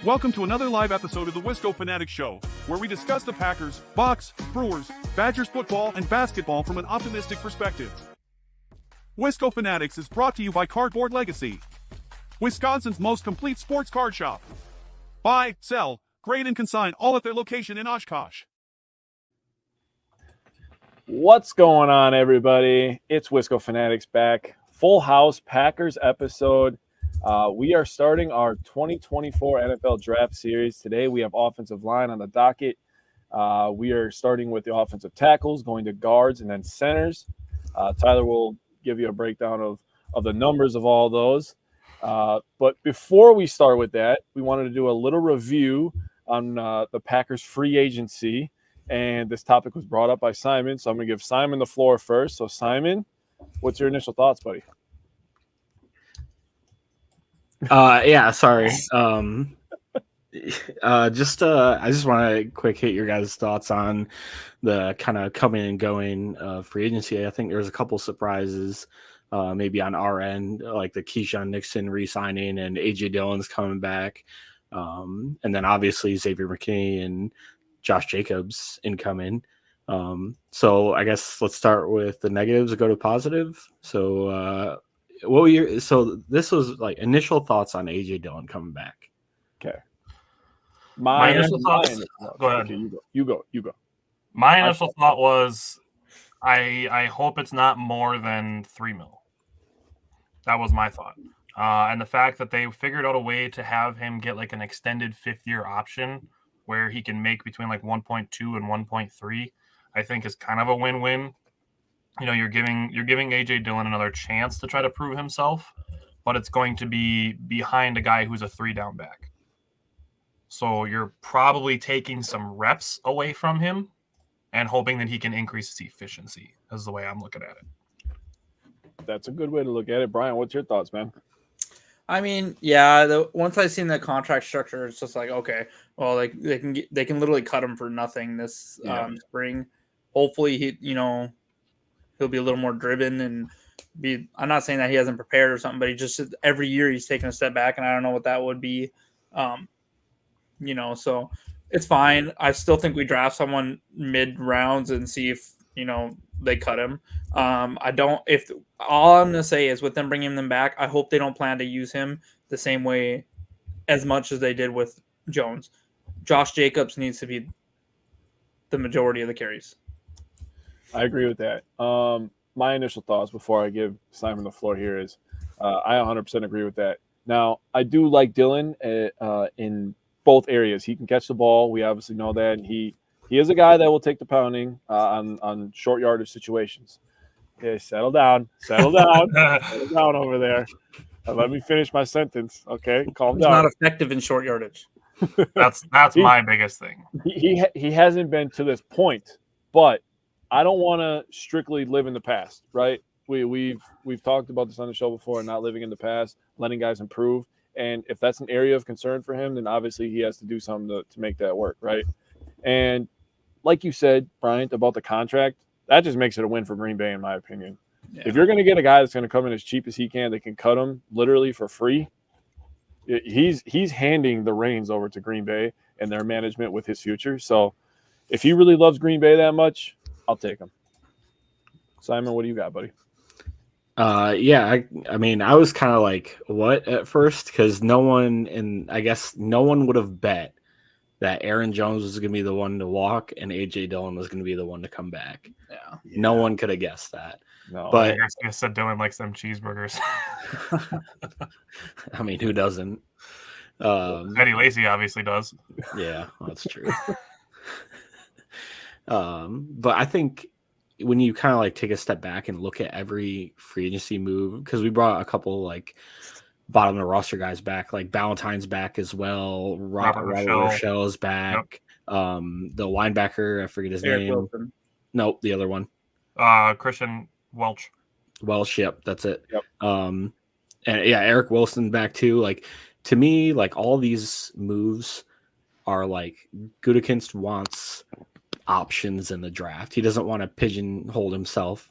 Welcome to another live episode of the Wisco Fanatics Show, where we discuss the Packers, Bucks, Brewers, Badgers football, and basketball from an optimistic perspective. Wisco Fanatics is brought to you by Cardboard Legacy, Wisconsin's most complete sports card shop. Buy, sell, grade, and consign all at their location in Oshkosh. What's going on, everybody? It's Wisco Fanatics back. Full house Packers episode. We are starting our 2024 NFL Draft Series. Today we have offensive line on the docket. We are starting with the offensive tackles, going to guards, and then centers. Tyler will give you a breakdown of the numbers of all those. But before we start with that, we wanted to do a little review on the Packers free agency. And this topic was brought up by Simon, so I'm going to give Simon the floor first. So, Simon, what's your initial thoughts, buddy? I just want to quick hit your guys' thoughts on the kind of coming and going free agency. I think there's a couple surprises, maybe on our end, like the Keyshawn Nixon re-signing and AJ Dillon's coming back, and then obviously Xavier McKinney and Josh Jacobs incoming. So I guess let's start with the negatives and go to positive. So this was like initial thoughts on AJ Dillon coming back. Okay. My initial thoughts. Go ahead. Okay, you go. My initial thought was, I hope it's not more than $3 million. That was my thought, and the fact that they figured out a way to have him get like an extended fifth-year option where he can make between like 1.2 and 1.3, I think is kind of a win-win. You know, you're giving AJ Dillon another chance to try to prove himself, but it's going to be behind a guy who's a 3-down back. So you're probably taking some reps away from him and hoping that he can increase his efficiency, is the way I'm looking at it. That's a good way to look at it. Brian, what's your thoughts, man? I mean, yeah. Once I seen the contract structure, it's just like, okay, well, like they can literally cut him for nothing this spring. Hopefully, he'll be a little more driven and be. I'm not saying that he hasn't prepared or something, but he just every year he's taking a step back, and I don't know what that would be. So it's fine. I still think we draft someone mid rounds and see if they cut him. If all I'm gonna say is with them bringing them back, I hope they don't plan to use him the same way as much as they did with Jones. Josh Jacobs needs to be the majority of the carries. I agree with that. My initial thoughts before I give Simon the floor here is I 100% agree with that. Now, I do like Dillon in both areas. He can catch the ball. We obviously know that. And he is a guy that will take the pounding on short yardage situations. Okay, settle down. Settle down over there. Let me finish my sentence. Okay, calm down. He's not effective in short yardage. That's my biggest thing. He hasn't been to this point, but I don't want to strictly live in the past, right? We've talked about this on the show before, not living in the past, letting guys improve. And if that's an area of concern for him, then obviously he has to do something to make that work, right? And like you said, Bryant, about the contract, that just makes it a win for Green Bay, in my opinion. Yeah. If you're going to get a guy that's going to come in as cheap as he can, they can cut him literally for free. He's handing the reins over to Green Bay and their management with his future. So if he really loves Green Bay that much, I'll take him. Simon, what do you got, buddy? I mean, I was kind of like, what at first? Because no one would have bet that Aaron Jones was going to be the one to walk and AJ Dillon was going to be the one to come back. Yeah. No one could have guessed that. No, but I said Dillon likes them cheeseburgers. I mean, who doesn't? Eddie Lacy obviously does. Yeah, that's true. But I think when you kind of like take a step back and look at every free agency move, because we brought a couple like bottom of the roster guys back, like Ballantyne's back as well. Robert Rochelle's back. Yep. The linebacker, I forget his name. Wilson. Nope, the other one. Christian Welch. Yep, that's it. Yep. And yeah, Eric Wilson back too. Like to me, like all these moves are like Gutekunst wants options in the draft. He doesn't want to pigeonhole himself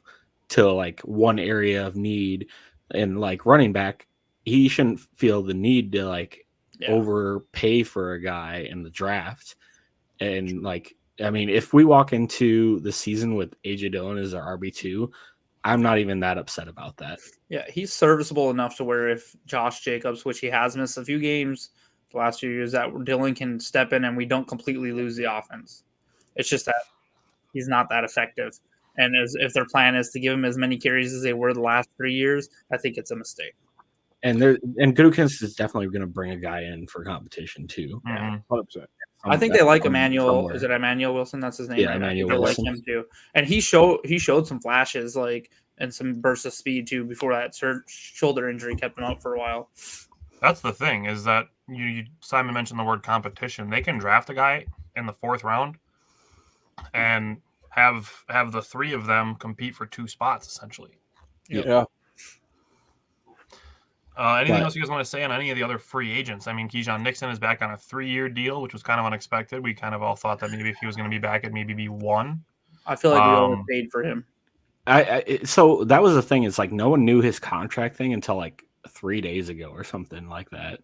to like one area of need. And like running back, he shouldn't feel the need to like overpay for a guy in the draft. And like, I mean, if we walk into the season with AJ Dillon as our RB2, I'm not even that upset about that. Yeah, he's serviceable enough to where if Josh Jacobs, which he has missed a few games the last few years, that Dillon can step in and we don't completely lose the offense. It's just that he's not that effective. And if their plan is to give him as many carries as they were the last 3 years, I think it's a mistake. And Gutekunst is definitely going to bring a guy in for competition too. Mhm. 100%. I think they like From Emmanuel. somewhere. Is it Emmanuel Wilson? That's his name. Yeah, right? Emmanuel They Wilson. like him too, and he showed some flashes like and some bursts of speed too before that shoulder injury kept him out for a while. That's the thing is that Simon mentioned the word competition. They can draft a guy in the 4th round and have the 3 of them compete for 2 spots essentially. Yeah. Anything else you guys want to say on any of the other free agents? I mean, Keyshawn Nixon is back on a 3-year deal, which was kind of unexpected. We kind of all thought that maybe if he was going to be back, it'd maybe be 1. I feel like we overpaid for him. So that was the thing. It's like no one knew his contract thing until like 3 days ago or something like that.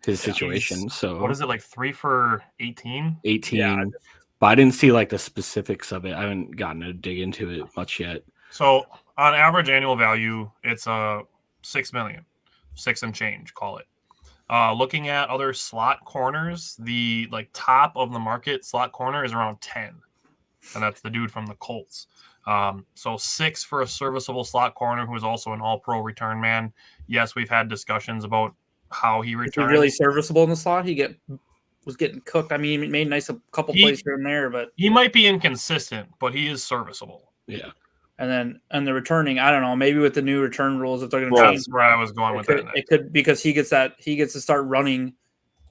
His situation. So what is it, like 3 for 18? 18. Yeah. But I didn't see like the specifics of it. I haven't gotten to dig into it much yet. So on average annual value, it's $6 million, 6 and change, call it. Looking at other slot corners, the like top of the market slot corner is around 10, and that's the dude from the Colts. So 6 for a serviceable slot corner who is also an all-pro return man. Yes, we've had discussions about how he Is he returns. really serviceable in the slot? Was getting cooked. I mean, he made a couple plays here and there, but he might be inconsistent, but he is serviceable. Yeah. and the returning, I don't know, maybe with the new return rules, if they're going to change, That's where I was going with that. it could because he gets to start running,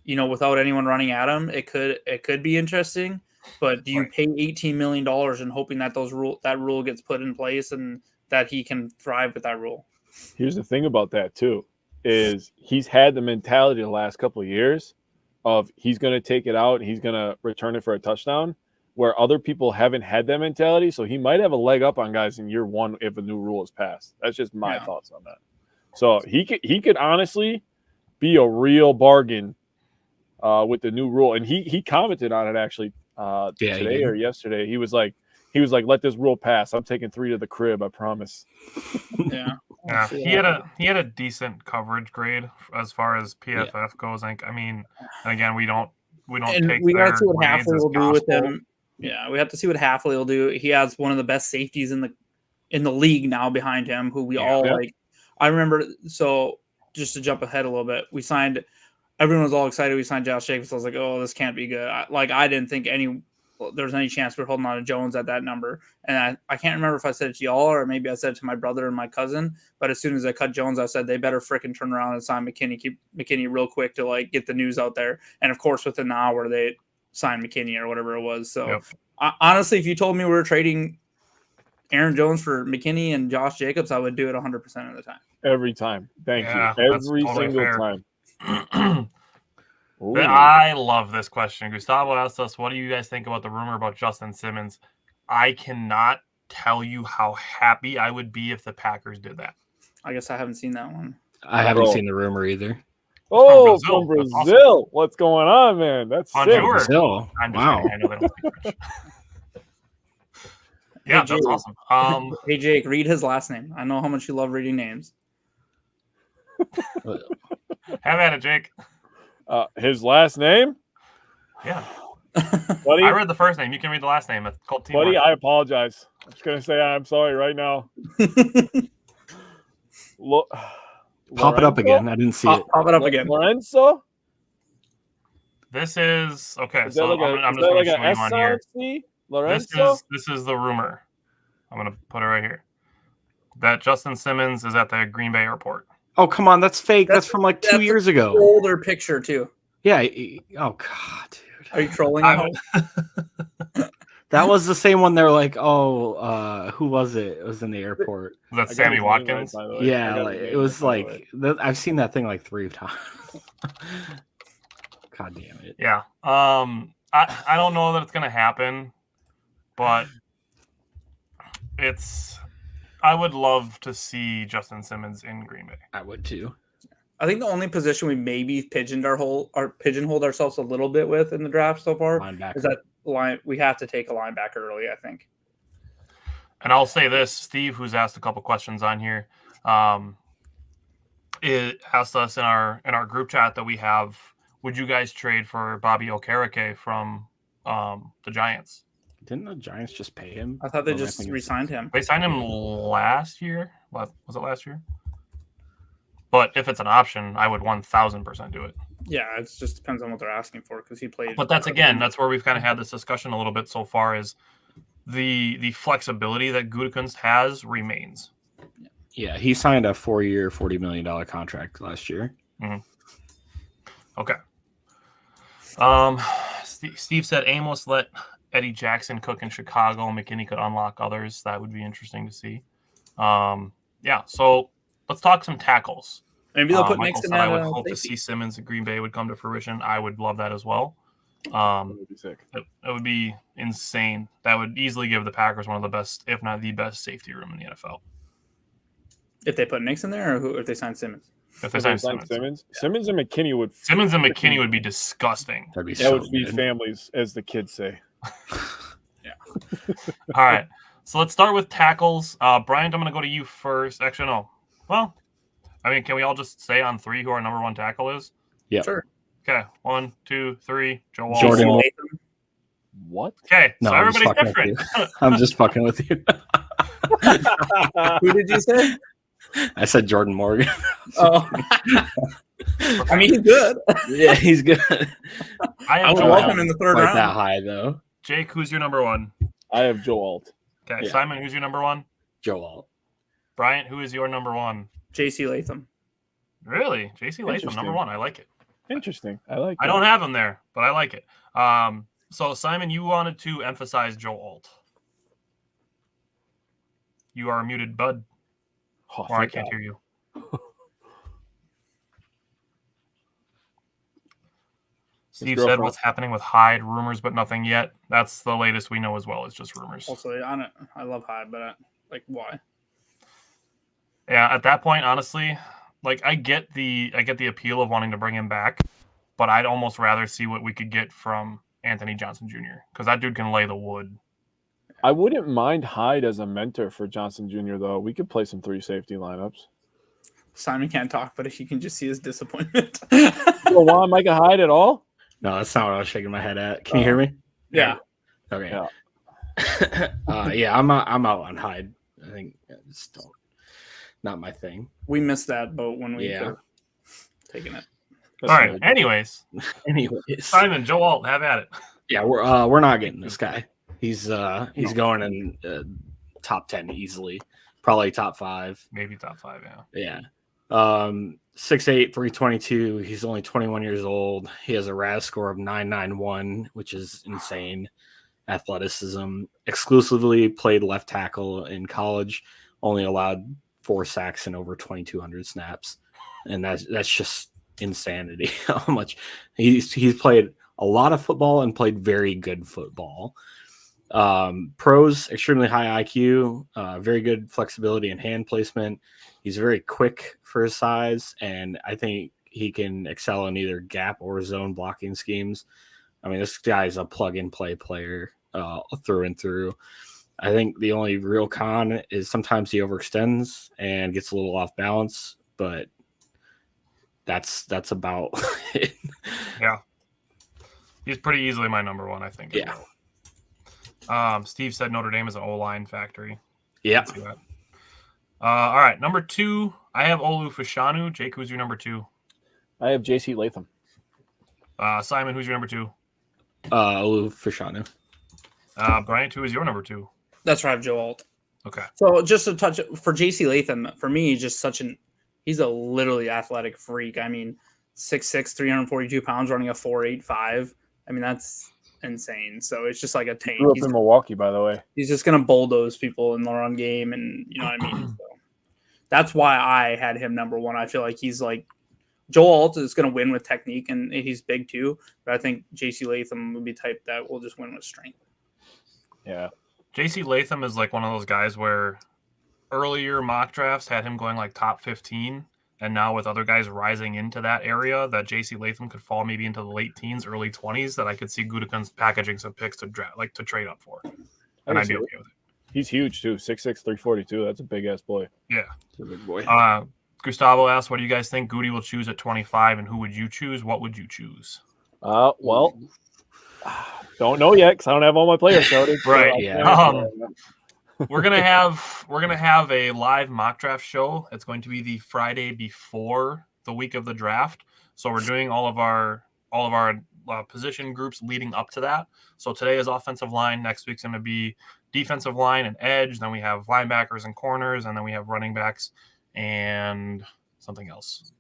without anyone running at him. It could be interesting. But do you pay $18 million and hoping that that rule gets put in place and that he can thrive with that rule? Here's the thing about that too, is he's had the mentality the last couple of years of he's going to take it out and he's going to return it for a touchdown, where other people haven't had that mentality. So he might have a leg up on guys in year 1 if a new rule is passed. That's just my thoughts on that. So he could honestly be a real bargain with the new rule. And he commented on it actually today or yesterday. He was like, let this rule pass. I'm taking 3 to the crib. I promise. Yeah. Yeah, he had a decent coverage grade as far as PFF goes. I mean, again, we don't take. We got to see what grades Hafley as will do with gospel. him. Yeah, we have to see what Hafley will do. He has one of the best safeties in the league now behind him, who we all like. I remember. So just to jump ahead a little bit, we signed. Everyone was all excited. We signed Josh Jacobs. I was like, oh, this can't be good. I didn't think there was any chance we were holding on to Jones at that number. And I can't remember if I said it to y'all or maybe I said it to my brother and my cousin. But as soon as I cut Jones, I said they better fricking turn around and sign McKinney. Keep McKinney real quick to like get the news out there. And of course, within an hour, they signed McKinney or whatever it was. So honestly, if you told me we were trading Aaron Jones for McKinney and Josh Jacobs, I would do it 100% of the time. Every time. Thank you. that's Every totally single fair. time. Ooh. I love this question. Gustavo asked us, what do you guys think about the rumor about Justin Simmons? I cannot tell you how happy I would be if the Packers did that. I guess I haven't seen that one. I haven't seen the rumor either. Oh, From from Brazil. That's Brazil. awesome. What's going on, man? That's sick. Bonjour. Brazil. I'm just Wow. kidding. I know they don't speak French. Yeah, Hey, that's Jake. awesome. Hey, Jake, read his last name. I know how much you love reading names. Have at it, Jake. His last name? Yeah. Buddy, I read the first name. You can read the last name. It's called teamwork. buddy, I apologize. I'm just going to say I'm sorry right now. Pop it up again. I didn't see it. Pop it up again. Lorenzo? This is okay. Is that So like I'm is just that going like to show an you S on here. sound? See? Lorenzo? This is the rumor. I'm going to put it right here. That Justin Simmons is at the Green Bay airport. Oh, come on. That's fake. That's from like 2 years ago. Older picture too. Yeah. Oh, God, dude. Are you trolling? I hope? That was the same one. They're like, oh, who was it? It was in the airport. Is that I got Sammy his name Watkins? right, by the way. I Yeah, got like, his it name was right, by the way. like I've seen that thing like 3 times. God damn it. Yeah. I don't know that it's going to happen, but I would love to see Justin Simmons in Green Bay. I would too. I think the only position we maybe pigeonholed ourselves a little bit with in the draft so far Linebacker. is that line. We have to take a linebacker early, I think. And I'll say this, Steve, who's asked a couple questions on here, it asked us in our group chat that we have, would you guys trade for Bobby Okereke from the Giants? Didn't the Giants just pay him? I thought they Or am just thinking- re-signed him. They signed him last year. What was it, last year? But if it's an option, I would 1,000% do it. Yeah, it just depends on what they're asking for because he played. But that's where we've kind of had this discussion a little bit so far is the flexibility that Gutekunst has remains. Yeah, he signed a 4-year, $40 million contract last year. Okay. Steve said Amos let Eddie Jackson cook in Chicago and McKinney could unlock others. That would be interesting to see. Yeah, so let's talk some tackles. Maybe they'll put Michael Nixon said I at would a hope to safety. see Simmons in Green Bay would come to fruition. I would love that as well. That would be sick. That would be insane. That would easily give the Packers one of the best, if not the best, safety room in the NFL. If they put Nixon there, or if they sign Simmons. If they If sign they signed Simmons. Simmons and McKinney would. Simmons and McKinney would be disgusting. That'd be That so would feed good. families, as the kids say. All right. So let's start with tackles. Bryant, I'm going to go to you first. Actually, no. Well, I mean, can we all just say on three who our number one tackle is? Yeah. Sure. Okay. 1, 2, 3. Joe Wall. Jordan Jason Wall. Latham. What? Okay. No, so I'm just everybody's fucking with different. I'm just fucking with you. Who did you say? I said Jordan Morgan. Oh, I mean, he's good. Yeah, he's good. I I have would Joe welcome Alt. in the third Quite round. that high though. Jake, who's your number one? I have Joe Alt. Okay. Yeah. Simon, who's your number one? Joe Alt. Bryant, who is your number one? J.C. Latham. Really? JC Latham, number Interesting. one. I like it. Interesting. I like. I don't have him there, but I like it. So Simon, you wanted to emphasize Joe Alt. You are muted, bud, Oh, or I thank can't God. hear you. Steve said, girlfriend. "What's happening with Hyde? Rumors, but nothing yet." That's the latest we know as well. It's just rumors. Also, I love Hyde, but like, why? Yeah, at that point, honestly, like I get the appeal of wanting to bring him back, but I'd almost rather see what we could get from Anthony Johnson Jr. because that dude can lay the wood. I wouldn't mind Hyde as a mentor for Johnson Jr. though. We could play some 3 safety lineups. Simon can't talk, but you can just see his disappointment. You don't want Micah Hyde at all? No, that's not what I was shaking my head at. Can you hear me? Yeah. Okay. Yeah. Yeah, I'm out on Hyde. I think it's still not my thing. We missed that boat when we Yeah. could have taken it. All right. Anyways, Anyways, Simon, Joe Alt, have at it. yeah, we're not getting this guy. He's going in top 10 easily, probably top 5. Maybe top 5. Yeah. Yeah. 6'8", 322. He's only 21 years old. He has a RAS score of 991, which is insane. Athleticism. Exclusively played left tackle in college. Only allowed 4 sacks and over 2,200 snaps, and that's just insanity. How much he's played a lot of football and played very good football. Pros, extremely high IQ, very good flexibility and hand placement. He's very quick for his size, and I think he can excel in either gap or zone blocking schemes. I mean, this guy's a plug-and-play player through and through. I think the only real con is sometimes he overextends and gets a little off balance, but that's about it. Yeah. He's pretty easily my number one, I think. as Yeah. well. Steve said Notre Dame is an O-line factory. Yeah. See that. All right. Number 2, I have Olu Fashanu. Jake, who's your number 2? I have J.C. Latham. Simon, who's your number 2? Olu Fashanu. Bryant, who is your number 2? That's right, Joe Alt. Okay. So just a touch for J.C. Latham, for me, he's just he's a literally athletic freak. I mean, 6'6", 342 pounds, running a 4.85. I mean, that's insane. So it's just like a tank. Grew up in Milwaukee, by the way. He's just gonna bulldoze people in the run game, and you know what I mean. So that's why I had him number 1. I feel like he's like Joe Alt is gonna win with technique, and he's big too. But I think J.C. Latham would be type that will just win with strength. Yeah. JC Latham is like one of those guys where earlier mock drafts had him going like top 15, And now with other guys rising into that area, that J.C. Latham could fall maybe into the late teens, early 20s, that I could see Gutekunst packaging some picks to to trade up for. And I'd be okay with it. He's huge too, 6'6", 342. That's a big ass boy. Yeah. He's a big boy. Gustavo asked, what do you guys think Goody will choose at 25, and who would you choose? What would you choose? Well, don't know yet because I don't have all my players started. Right. Yeah. We're gonna have a live mock draft show. It's going to be the Friday before the week of the draft. So we're doing all of our position groups leading up to that. So today is offensive line. Next week's going to be defensive line and edge. Then we have linebackers and corners, and then we have running backs and something else.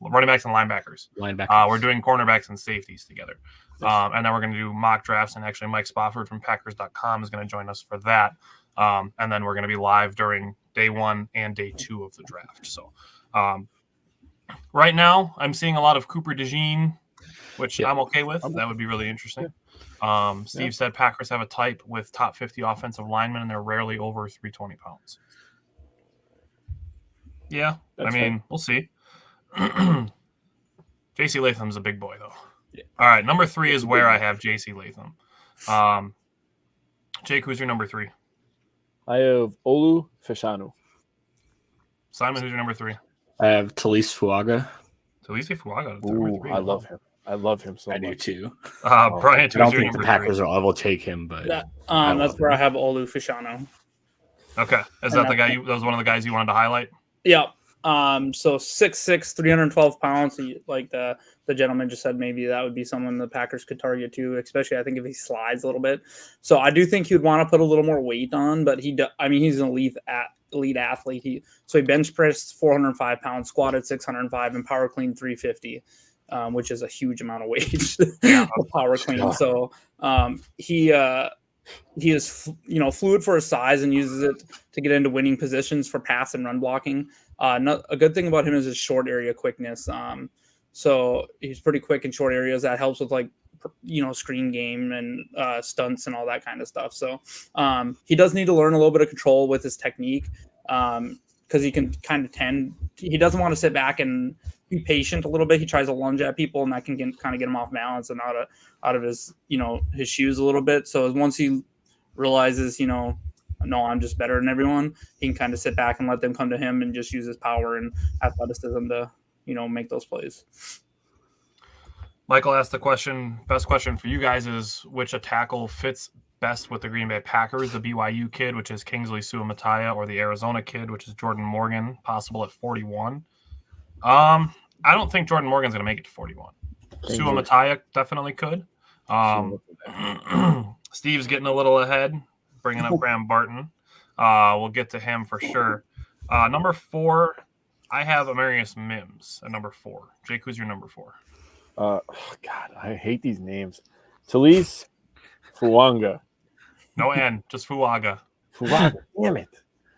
Running backs and linebackers. We're doing cornerbacks and safeties together. And then we're going to do mock drafts, and actually Mike Spofford from Packers.com is going to join us for that. And then we're going to be live during day 1 and day 2 of the draft. So right now I'm seeing a lot of Cooper DeJean, which I'm okay with. That would be really interesting. Steve said Packers have a type with top 50 offensive linemen, and they're rarely over 320 pounds. Yeah, I mean, we'll see. J.C. Latham's a big boy, though. Yeah. All right, number 3 is where I have J.C. Latham. Jake, who's your number 3? I have Olu Fashanu. Simon, who's your number 3? I have Talise Fuaga. Talise Fuaga. Ooh, I love him. I love him so much. I do too. Brian, I don't think the Packers will ever take him, but that's where I have Olu Fashanu. Okay, is that the guy? That was one of the guys you wanted to highlight? Yeah. So 6'6", 312 pounds. Like the gentleman just said, maybe that would be someone the Packers could target too, especially I think if he slides a little bit. So I do think he would want to put a little more weight on, but he's an elite athlete. He bench pressed 405 pounds, squatted 605, and power clean 350. Which is a huge amount of weight power clean. So he is fluid for his size and uses it to get into winning positions for pass and run blocking. A good thing about him is his short area quickness. So he's pretty quick in short areas. That helps with screen game and stunts and all that kind of stuff. So he does need to learn a little bit of control with his technique because he can he doesn't want to sit back and be patient a little bit. He tries to lunge at people, and that can kind of get him off balance and out of his his shoes a little bit. So once he realizes no, I'm just better than everyone, he can kind of sit back and let them come to him and just use his power and athleticism to make those plays. Michael asked the question. Best question for you guys is which a tackle fits best with the Green Bay Packers, the BYU kid, which is Kingsley Suamataia, or the Arizona kid, which is Jordan Morgan, possible at 41. I don't think Jordan Morgan's going to make it to 41. Suamataia definitely could. Steve's getting a little ahead, bringing up Graham Barton. We'll get to him for sure. Number 4, I have Amarius Mims at number 4. Jake, who's your number 4? God, I hate these names. Talise Fuaga. No N, just Fuaga. Fuaga, damn it.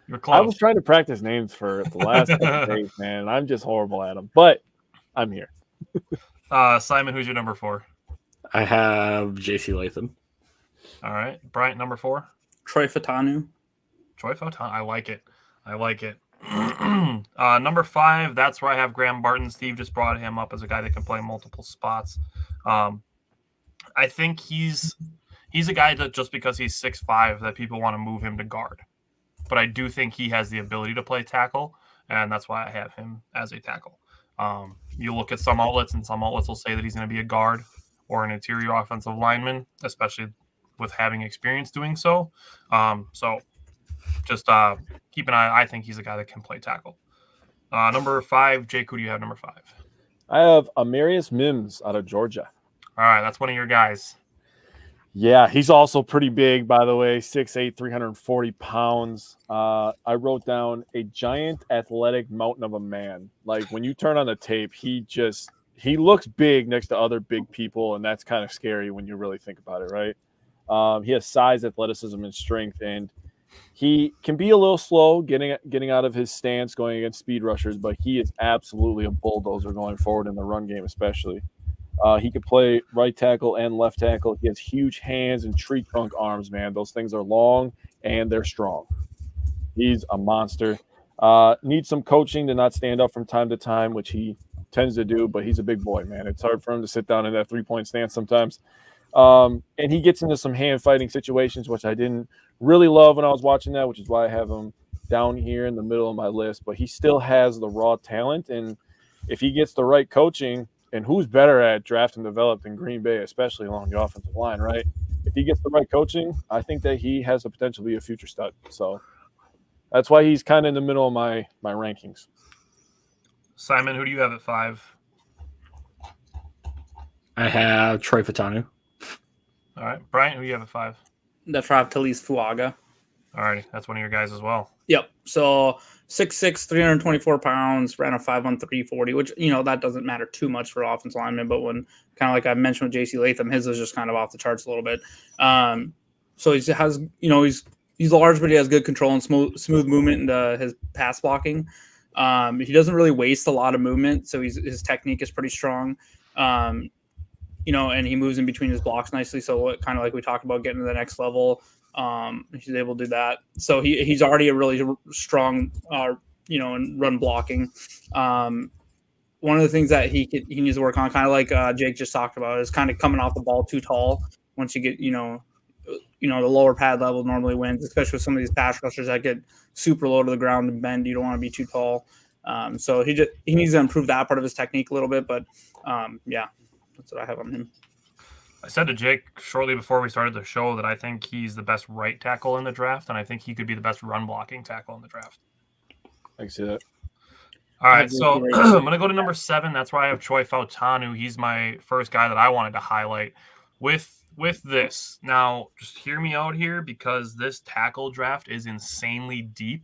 You're close. I was trying to practice names for the last couple days, man. I'm just horrible at them, but I'm here. Simon, who's your number 4? I have J.C. Latham. All right. Bryant, number 4? Troy Fautanu. I like it. Number 5, that's where I have Graham Barton. Steve just brought him up as a guy that can play multiple spots. I think he's a guy that just because he's 6'5", that people want to move him to guard. But I do think he has the ability to play tackle, and that's why I have him as a tackle. You look at some outlets, and some outlets will say that he's going to be a guard or an interior offensive lineman, especially with having experience doing so. So just keep an eye. I think he's a guy that can play tackle. Number 5, Jake, who do you have number 5? I have Amarius Mims out of Georgia. All right, that's one of your guys. Yeah, he's also pretty big, by the way, 6'8", 340 pounds. I wrote down a giant athletic mountain of a man. Like when you turn on the tape, he looks big next to other big people, and that's kind of scary when you really think about it, right? He has size, athleticism, and strength, and he can be a little slow getting out of his stance going against speed rushers, but he is absolutely a bulldozer going forward in the run game, especially. He could play right tackle and left tackle. He has huge hands and tree trunk arms, man. Those things are long and they're strong. He's a monster. Needs some coaching to not stand up from time to time, which he tends to do, but he's a big boy, man. It's hard for him to sit down in that 3-point stance sometimes. And he gets into some hand fighting situations, which I didn't really love when I was watching that, which is why I have him down here in the middle of my list. But he still has the raw talent, and if he gets the right coaching, and who's better at draft and develop than Green Bay, especially along the offensive line, right? If he gets the right coaching, I think that he has the potential to be a future stud. So that's why he's kind of in the middle of my rankings. Simon, who do you have at 5? I have Troy Fautanu. All right. Brian, who do you have at 5? That's why I have Talise Fuaga. All righty. That's one of your guys as well. Yep. So 6'6", 324 pounds, ran a 5'1", 340, which, that doesn't matter too much for offensive linemen. But when kind of like I mentioned with J.C. Latham, his is just kind of off the charts a little bit. So he has, he's large, but he has good control and smooth movement into his pass blocking. He doesn't really waste a lot of movement, so his technique is pretty strong. And he moves in between his blocks nicely. So kind of like we talked about getting to the next level. He's able to do that. So he's already a really strong, in run blocking. One of the things that he needs to work on, kind of like Jake just talked about, is kind of coming off the ball too tall. Once you get, the lower pad level normally wins, especially with some of these pass rushers that get super low to the ground and bend. You don't want to be too tall. So he needs to improve that part of his technique a little bit. But that's what I have on him. I said to Jake shortly before we started the show that I think he's the best right tackle in the draft, and I think he could be the best run blocking tackle in the draft. I can see that. All right, so I'm going to go to number 7. That's where I have Troy Fautanu. He's my first guy that I wanted to highlight with this. Now, just hear me out here, because this tackle draft is insanely deep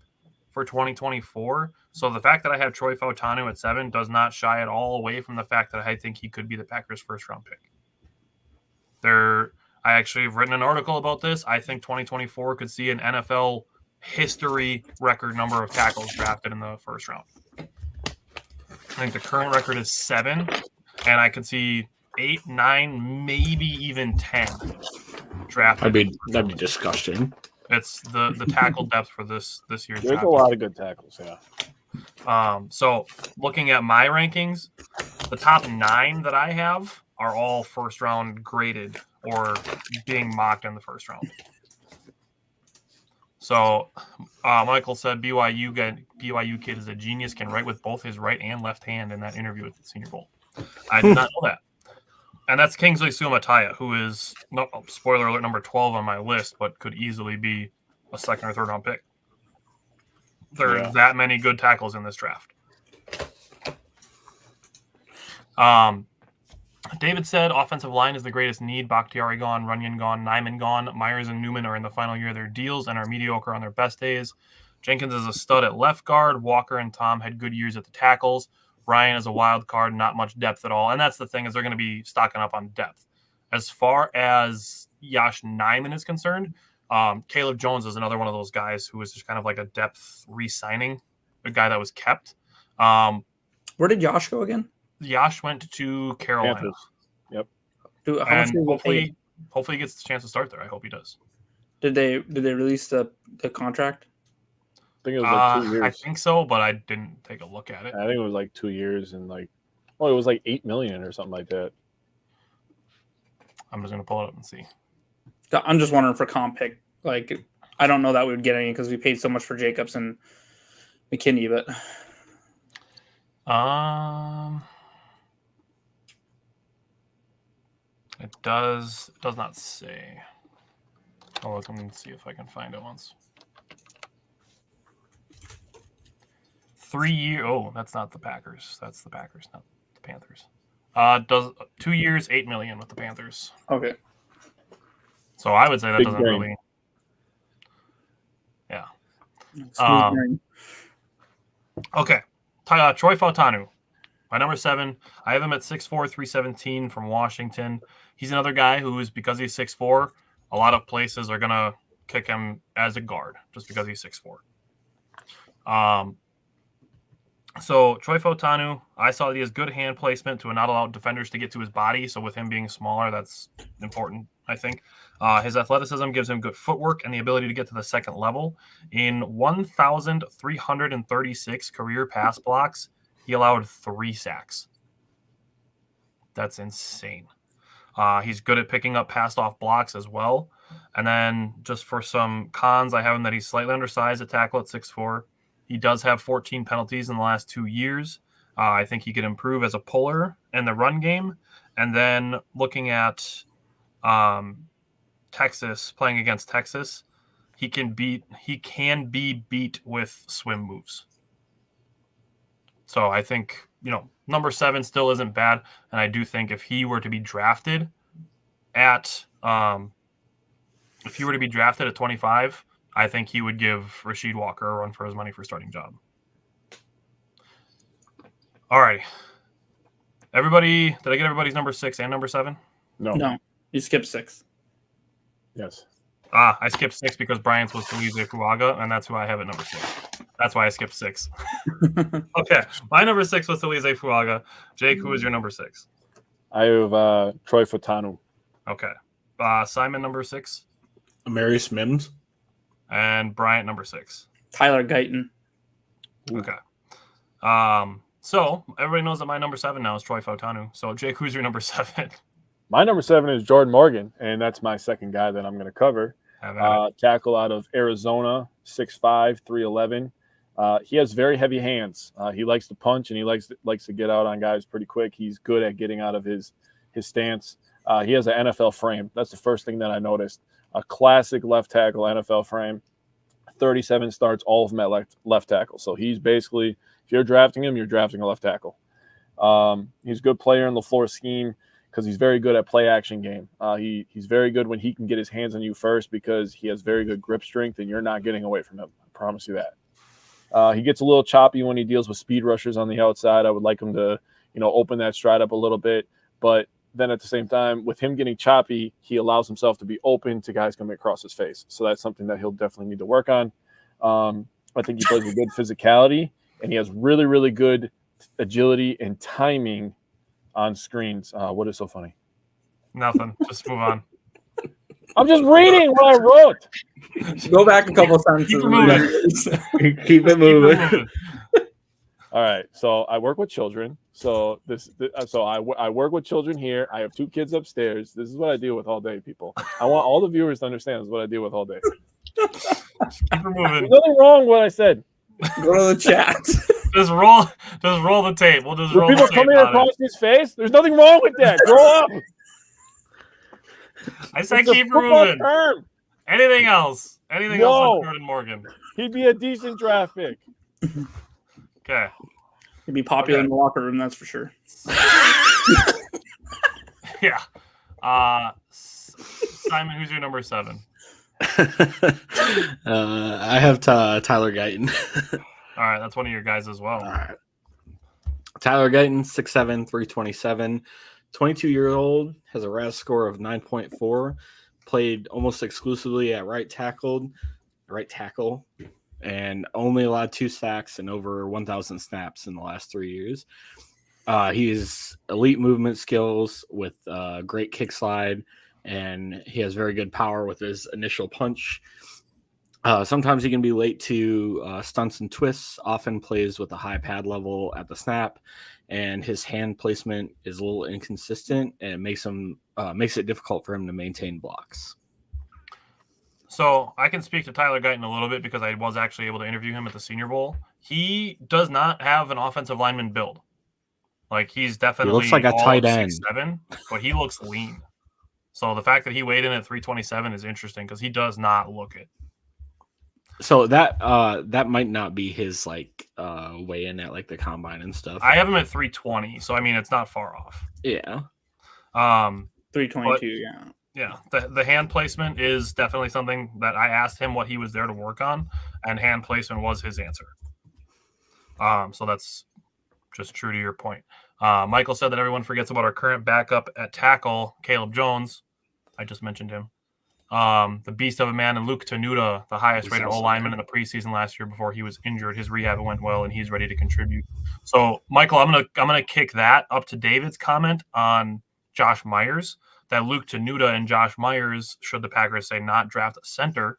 for 2024. So the fact that I have Troy Fautanu at 7 does not shy at all away from the fact that I think he could be the Packers' first-round pick. I actually have written an article about this. I think 2024 could see an NFL history record number of tackles drafted in the first round. I think the current record is 7, and I could see 8, 9, maybe even 10 drafted. That'd be disgusting. It's the tackle depth for this year's There's draft. a lot of good tackles, yeah. So looking at my rankings, the top 9 that I have are all first round graded or being mocked in the first round. So Michael said BYU kid is a genius, can write with both his right and left hand in that interview at the Senior Bowl. I did not know that. And that's Kingsley Suamataia, who is, spoiler alert, number 12 on my list, but could easily be a second or third round pick. There are that many good tackles in this draft. David said offensive line is the greatest need. Bakhtiari gone, Runyon gone, Nyman gone. Myers and Newman are in the final year of their deals and are mediocre on their best days. Jenkins is a stud at left guard. Walker and Tom had good years at the tackles. Ryan is a wild card, not much depth at all. And that's the thing, is they're going to be stocking up on depth. As far as Yosh Nijman is concerned, Caleb Jones is another one of those guys who was just kind of like a depth re-signing, a guy that was kept. Where did Yosh go again? Yosh went to Carolina. Panthers. Yep. How much hopefully he gets the chance to start there. I hope he does. Did they release the contract? I think it was like 2 years. I think so, but I didn't take a look at it. I think it was like 2 years and it was like $8 million or something like that. I'm just gonna pull it up and see. I'm just wondering for comp pick. Like, I don't know that we would get any because we paid so much for Jacobs and McKinney, but it does not say. I'll look and see if I can find it once. 3 year. Oh, that's not the Packers. That's the Packers, not the Panthers. Does 2 years, $8 million with the Panthers. okay. So I would say that Big doesn't game. really. Yeah. Smooth brain. Okay. Troy Fautanu, my number 7. I have him at 6'4", 317 from Washington. He's another guy who is, because he's 6'4", a lot of places are gonna kick him as a guard just because he's 6'4". So Troy Fautanu, I saw that he has good hand placement to not allow defenders to get to his body. So with him being smaller, that's important. I think. His athleticism gives him good footwork and the ability to get to the second level. In 1,336 career pass blocks, he allowed 3 sacks. That's insane. He's good at picking up passed off blocks as well. And then just for some cons, I have him that he's slightly undersized at tackle at 6'4". He does have 14 penalties in the last 2 years. I think he could improve as a puller in the run game. And then looking at Texas, playing against Texas, he can be beat with swim moves. So I think, number 7 still isn't bad. And I do think if he were to be drafted at 25, I think he would give Rasheed Walker a run for his money for starting job. All right. Everybody, did I get everybody's number 6 and number 7? No, you skipped 6. Yes. I skipped 6 because Bryant's was Felize Fuaga, and that's who I have at number 6. That's why I skipped 6. Okay. My number 6 was Felize Fuaga. Jake, who is your number 6? I have Troy Fautanu. Okay. Simon, number 6. Amarius Mims. And Bryant, number 6. Tyler Guyton. Okay. So everybody knows that my number 7 now is Troy Fautanu. So Jake, who's your number 7? My number 7 is Jordan Morgan, and that's my second guy that I'm going to cover. Tackle out of Arizona, 6'5", 311. He has very heavy hands. He likes to punch, and he likes to get out on guys pretty quick. He's good at getting out of his stance. He has an NFL frame. That's the first thing that I noticed. A classic left tackle NFL frame. 37 starts, all of them at left tackle. So he's basically, if you're drafting him, you're drafting a left tackle. He's a good player in the floor scheme because he's very good at play action game. He's very good when he can get his hands on you first because he has very good grip strength and you're not getting away from him. I promise you that. He gets a little choppy when he deals with speed rushers on the outside. I would like him to, open that stride up a little bit. But then at the same time, with him getting choppy, he allows himself to be open to guys coming across his face. So that's something that he'll definitely need to work on. I think he plays with good physicality, and he has really, really good agility and timing on screens. What is so funny? Nothing. Just move on. I'm just reading what I wrote. Go back a couple sentences. Keep it moving. All right. So I work with children. So I work with children here. I have 2 kids upstairs. This is what I deal with all day, people. I want all the viewers to understand this is what I deal with all day. Keep it moving. There's nothing wrong with what I said. Go to the chat. Just roll the tape. We'll just roll the tape. People coming across his face. There's nothing wrong with that. Grow up. I said It's a keep football moving. term. Anything else? Anything else on Jordan Morgan? He'd be a decent draft pick. Okay. He'd be popular in the locker room, that's for sure. Yeah. Simon, who's your number 7? I have Tyler Guyton. All right, that's one of your guys as well. All right. Tyler Guyton, 6'7", 327, 22-year-old, has a RAS score of 9.4, played almost exclusively at right tackle, and only allowed 2 sacks and over 1,000 snaps in the last 3 years. He has elite movement skills with great kick slide, and he has very good power with his initial punch. Sometimes he can be late to stunts and twists, often plays with a high pad level at the snap, and his hand placement is a little inconsistent, and it makes it difficult for him to maintain blocks. So I can speak to Tyler Guyton a little bit because I was actually able to interview him at the Senior Bowl. He does not have an offensive lineman build. Like he's definitely looks like a tight end, 6'7", but he looks lean. So the fact that he weighed in at 327 is interesting because he does not look it. So that might not be his weigh in at the combine and stuff. I have him at 320, so I mean it's not far off. Yeah. 322, yeah. Yeah, the hand placement is definitely something that I asked him what he was there to work on, and hand placement was his answer. So that's just true to your point. Michael said that everyone forgets about our current backup at tackle, Caleb Jones. I just mentioned him. The beast of a man, and Luke Tenuta, the highest rated O-lineman in the preseason last year before he was injured. His rehab went well, and he's ready to contribute. So, Michael, I'm gonna kick that up to David's comment on Josh Myers, that Luke Tenuta and Josh Myers, should the Packers say not draft a center,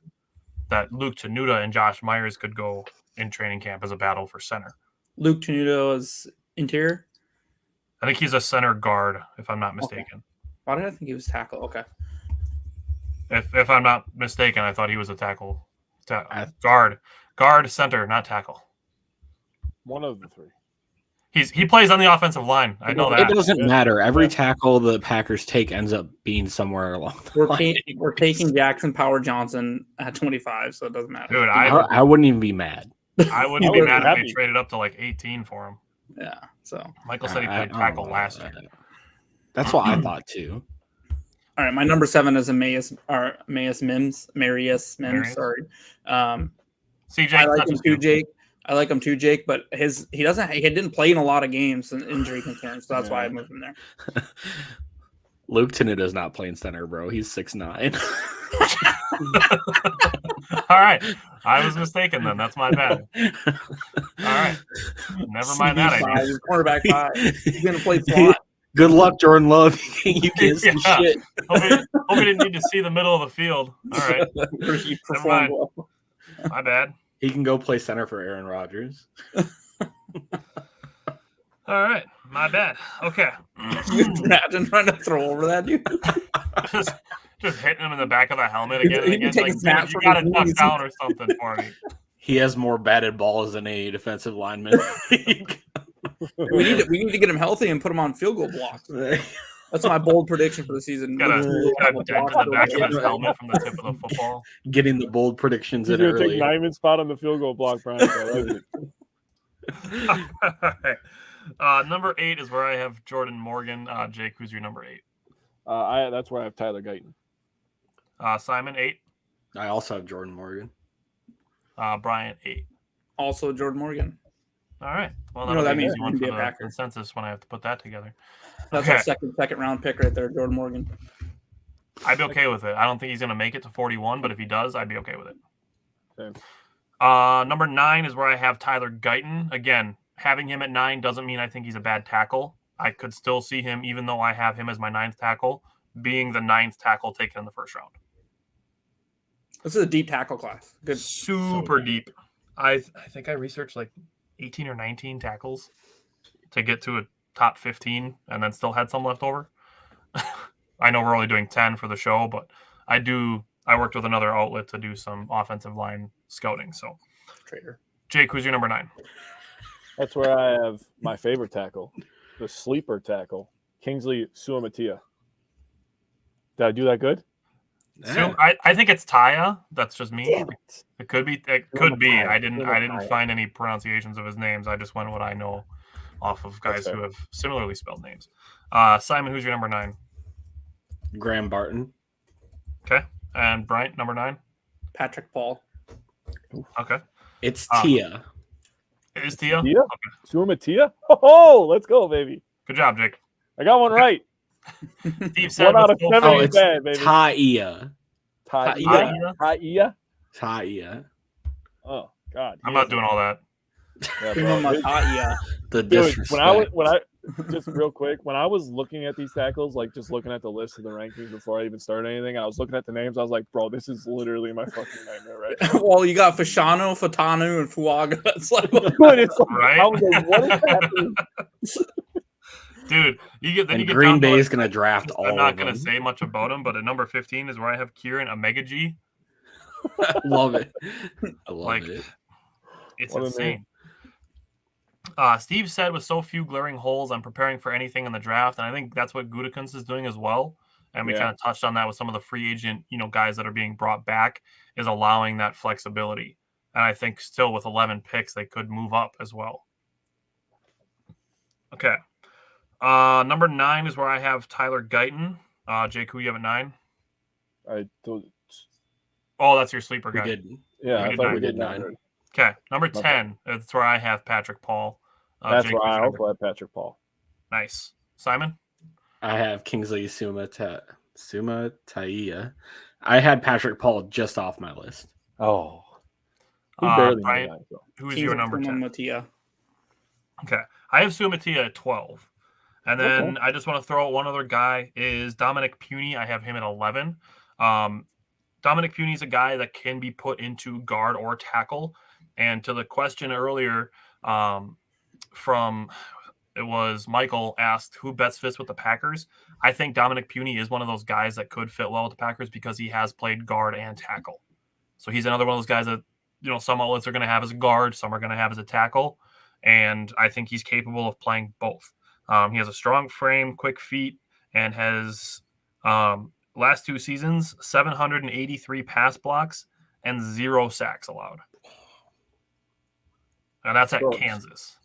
that Luke Tenuta and Josh Myers could go in training camp as a battle for center. Luke Tenuta is interior. I think he's a center guard, if I'm not mistaken. Why did I think he was tackle? Okay. If I'm not mistaken, I thought he was a tackle. Guard, center, not tackle. One of the three. He plays on the offensive line. I know that. It doesn't matter. Every tackle the Packers take ends up being somewhere along the line. We're taking Jackson Power Johnson at 25, so it doesn't matter. Dude, I wouldn't even be mad. I wouldn't be mad if they traded up to like 18 for him. Yeah. So Michael said he played tackle last year. That's what I thought too. all right, my number 7 is Marius Mims. Sorry. CJ, I like him too, Jake. But he didn't play in a lot of games and injury concerns, so that's why I moved him there. Luke Tenuta is not playing center, bro. He's 6'9". All right. I was mistaken then. That's my bad. All right. Never mind that idea. He's cornerback 5. He's going to play slot. Good luck, Jordan Love. You can't see shit. Hope we didn't need to see the middle of the field. All right. Never mind. My bad. He can go play center for Aaron Rodgers. All right. My bad. Okay. You imagine trying to throw over that dude? Just hitting him in the back of the helmet again and again. Like, snaps you from got to the duck knees. down or something for me. He has more batted balls than a defensive lineman. We need to get him healthy and put him on field goal blocks. That's my bold prediction for the season. Got a dent in the back of his helmet from the tip of the football. Getting the bold predictions He's in going to take early. Nyman's spot on the field goal block, Brian. Number 8 is where I have Jordan Morgan. Jake, who's your number 8? That's where I have Tyler Guyton. Simon, 8. I also have Jordan Morgan. Brian, 8. Also, Jordan Morgan. All right. Well, You know, that means easy he one can for be a the Packer. consensus when I have to put that together. That's Okay. our second round pick right there, Jordan Morgan. I'd be okay with it. I don't think he's going to make it to 41, but if he does, I'd be okay with it. Same. Number 9 is where I have Tyler Guyton. Again, having him at 9 doesn't mean I think he's a bad tackle. I could still see him, even though I have him as my 9th tackle, being the 9th tackle taken in the first round. This is a deep tackle class. Good. Super deep. I think I researched like 18 or 19 tackles to get to a top 15 and then still had some left over. I know we're only doing 10 for the show, but I worked with another outlet to do some offensive line scouting. So, Trader. Jake, who's your number 9? That's where I have my favorite tackle, the sleeper tackle, Kingsley Suamataia. Did I do that good? So I think it's Taya. That's just me. Damn it. It could be. I didn't find any pronunciations of his names. I just went what I know off of guys who have similarly spelled names. Simon, who's your number 9? Graham Barton. Okay, and Bryant, number 9. Patrick Paul. Okay, It's Tia. it is Tia. Tia? Suamataia? Oh, let's go, baby. Good job, Jake. I got one right. Steve said 1 out of with 7 Oh, ain't it's bad, baby. Taia. Taia? Taia. Oh, God. I'm not doing all that. Yeah, Give bro. him a Taia. The Dude, disrespect. when I just real quick, when I was looking at these tackles, like just looking at the list of the rankings before I even started anything, I was looking at the names. I was like, bro, this is literally my fucking nightmare, right? Well, you got Fashanu, Fatanu, and Fuaga. It's like, Dude, it's like, Right? I was like, what is happening? Dude, you And get Green down to, Bay like, is going to draft all I'm not of going them. to say much about him, but at number 15 is where I have Kieran Omega G. Love it. I love Like, it. It's What a insane. Steve said, with so few glaring holes, I'm preparing for anything in the draft, and I think that's what Gutekunst is doing as well. And we Yeah. kind of touched on that with some of the free agent, guys that are being brought back, is allowing that flexibility. And I think still with 11 picks, they could move up as well. Okay. Number 9 is where I have Tyler Guyton. Jake, who you have at 9? I told, Oh, that's your sleeper We guy. did. yeah, We I did thought nine. we did We did 9. 9. Okay. Number Okay. 10, that's where I have Patrick Paul. That's Jake, where who's I your number- also have Patrick Paul. Nice. Simon? I have Kingsley Suamataia. I had Patrick Paul just off my list. Oh. He barely made Brian, 9, so. who's your number 10? Matia. Okay. I have Suamataia at 12. And then I just want to throw out one other guy is Dominic Puny. I have him at 11. Dominic Puny is a guy that can be put into guard or tackle. And to the question earlier from it was Michael asked who best fits with the Packers. I think Dominic Puny is one of those guys that could fit well with the Packers because he has played guard and tackle. So he's another one of those guys that, some outlets are going to have as a guard, some are going to have as a tackle. And I think he's capable of playing both. He has a strong frame, quick feet, and has last 2 seasons, 783 pass blocks and 0 sacks allowed. And that's at Kansas.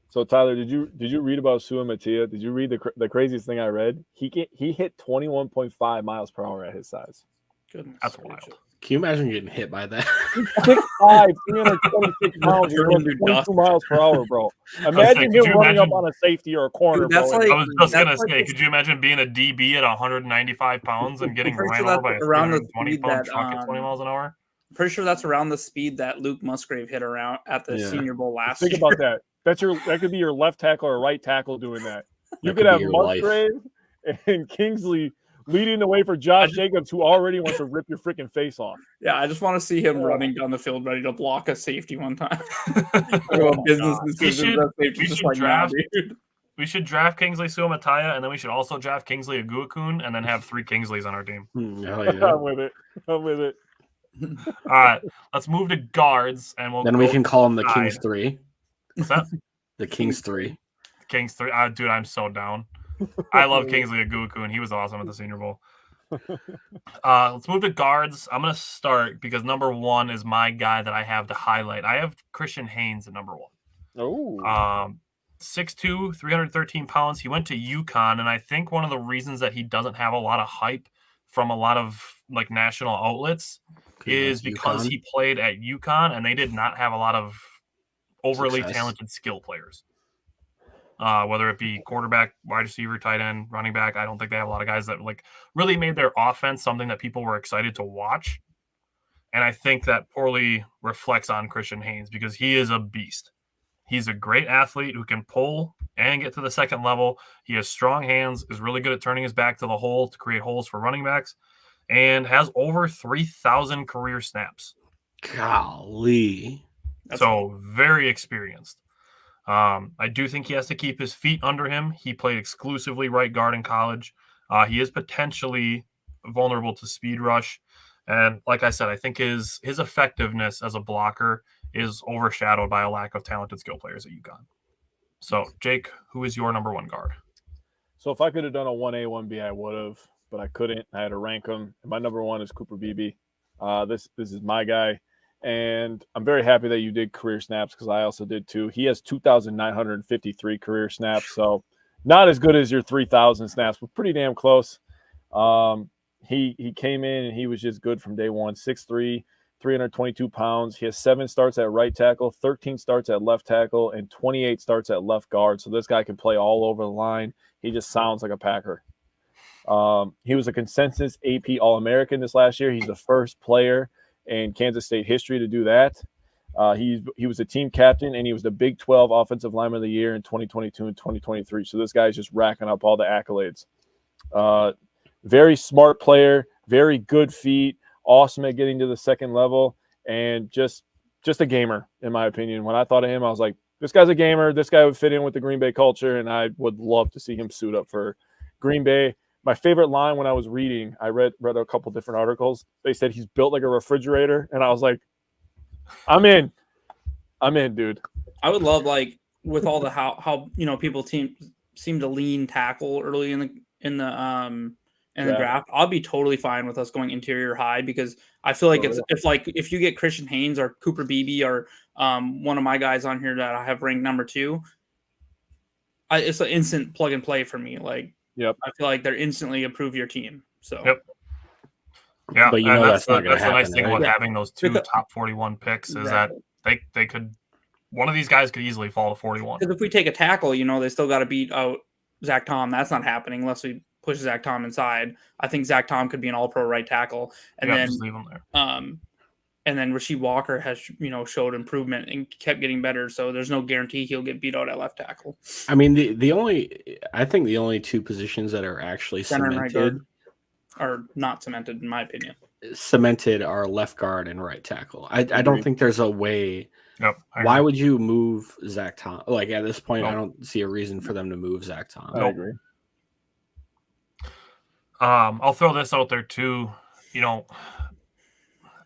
So Tyler, did you read about Sua Matia? Did you read the craziest thing I read? He hit 21.5 miles per hour at his size. Goodness, that's wild. Can you imagine getting hit by that? 6'5", 326 pounds, 22 miles per hour, bro. Imagine him running up on a safety or a corner. Dude, that's bro. like, I was just gonna say, could you imagine being a DB at 195 pounds and getting ran over by a 320-pound truck at 20 miles an hour? Pretty sure that's around the speed that Luke Musgrave hit around at the Senior Bowl last year. Think about that. That could be your left tackle or right tackle doing that. You could have Musgrave and Kingsley leading the way for Josh Jacobs, who already wants to rip your freaking face off. Yeah, I just want to see him running down the field ready to block a safety one time. Business decisions. We should draft Kingsley Suamataia, and then we should also draft Kingsley Aguakun, and then have 3 Kingsleys on our team. I'm with it. All right, let's move to guards, and we can call them the Kings 3. What's that? The Kings 3. Kings 3. Dude, I'm so down. I love Kingsley Aguakun. He was awesome at the Senior Bowl. Let's move to guards. I'm going to start because number 1 is my guy that I have to highlight. I have Christian Haynes at number 1. Oh. 6'2", 313 pounds. He went to UConn, and I think one of the reasons that he doesn't have a lot of hype from a lot of national outlets is because he played at UConn, and they did not have a lot of overly talented skill players. Whether it be quarterback, wide receiver, tight end, running back. I don't think they have a lot of guys that really made their offense something that people were excited to watch. And I think that poorly reflects on Christian Haynes because he is a beast. He's a great athlete who can pull and get to the second level. He has strong hands, is really good at turning his back to the hole to create holes for running backs, and has over 3,000 career snaps. Golly. So very experienced. I do think he has to keep his feet under him. He played exclusively right guard in college. He is potentially vulnerable to speed rush. And like I said, I think his effectiveness as a blocker is overshadowed by a lack of talented skill players at UConn. So, Jake, who is your number 1 guard? So if I could have done a 1A, 1B, I would have, but I couldn't. I had to rank them. And my number 1 is Cooper Beebe. This is my guy. And I'm very happy that you did career snaps because I also did too. He has 2,953 career snaps, so not as good as your 3,000 snaps, but pretty damn close. He came in and he was just good from day one. 6'3", 322 pounds. He has 7 starts at right tackle, 13 starts at left tackle, and 28 starts at left guard. So this guy can play all over the line. He just sounds like a Packer. He was a consensus AP All-American this last year. He's the first player in Kansas State history to do that. He was a team captain, and he was the Big 12 Offensive Lineman of the Year in 2022 and 2023. So this guy's just racking up all the accolades. Very smart player, very good feet, awesome at getting to the second level, and just a gamer, in my opinion. When I thought of him, I was like, this guy's a gamer. This guy would fit in with the Green Bay culture, and I would love to see him suit up for Green Bay. My favorite line when I was reading, I read a couple different articles. They said he's built like a refrigerator, and I was like, I'm in, dude. I would love with all the how people seem to lean tackle early in the draft. I'll be totally fine with us going interior high because I feel like if you get Christian Haynes or Cooper Beebe or one of my guys on here that I have ranked number 2, it's an instant plug and play for me. Yep. I feel like they're instantly improve your team. So. Yep. Yeah, but that's not the nice thing about having those 2 top 41 picks is that they could one of these guys could easily fall to 41. Because if we take a tackle, they still got to beat out Zach Tom. That's not happening unless we push Zach Tom inside. I think Zach Tom could be an all-pro right tackle, and then just leave him there. And then Rasheed Walker has, showed improvement and kept getting better. So there's no guarantee he'll get beat out at left tackle. I mean, the only two positions that are actually Center and right guard cemented are not cemented, in my opinion. are left guard and right tackle. I don't think there's a way. Yep. Why would you move Zach Tom? Like at this point, I Nope. don't see a reason for them to move Zach Tom. I agree. I'll throw this out there too. I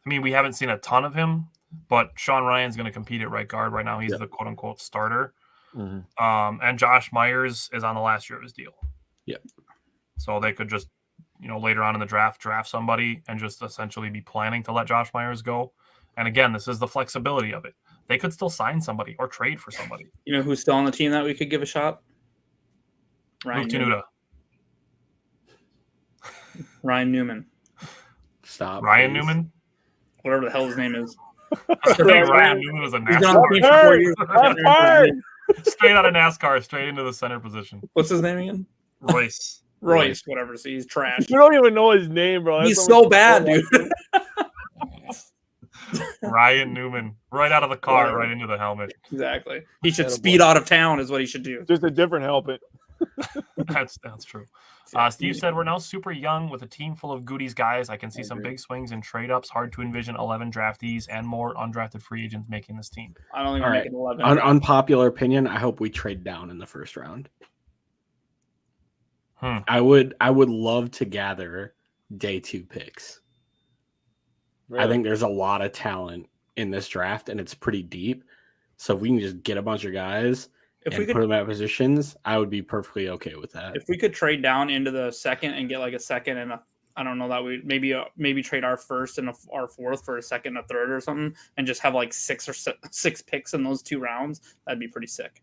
mean, we haven't seen a ton of him, but Sean Ryan's going to compete at right guard right now. He's the quote unquote starter. Mm-hmm. And Josh Myers is on the last year of his deal. Yep. So they could just, later on in the draft somebody and just essentially be planning to let Josh Myers go. And again, this is the flexibility of it. They could still sign somebody or trade for somebody. You know who's still on the team that we could give a shot? Luke Tenuta. Ryan Newman. Stop. Ryan please. Newman? Whatever the hell his name is. Ryan Newman was a He's been on the team NASCAR. for 4 years. Straight out of NASCAR, straight into the center position. What's his name again? Royce. Royce, whatever. So he's trash. You don't even know his name, bro. He's so bad, dude. Ryan Newman, right out of the car, right into the helmet. Exactly. He should speed out of town is what he should do. Just a different helmet. That's true. Steve said, we're now super young with a team full of goodies guys. I can see some big swings and trade-ups. Hard to envision 11 draftees and more undrafted free agents making this team. I don't think All we're right. making 11. Unpopular opinion. I hope we trade down in the first round. I would love to gather day 2 picks. Really? I think there's a lot of talent in this draft, and it's pretty deep. So if we can just get a bunch of guys If and we could put them at positions, I would be perfectly okay with that. If we could trade down into the second and get like a second and I don't know that we maybe trade our first and our fourth for a second, a third or something, and just have like 6 picks in those 2 rounds, that'd be pretty sick.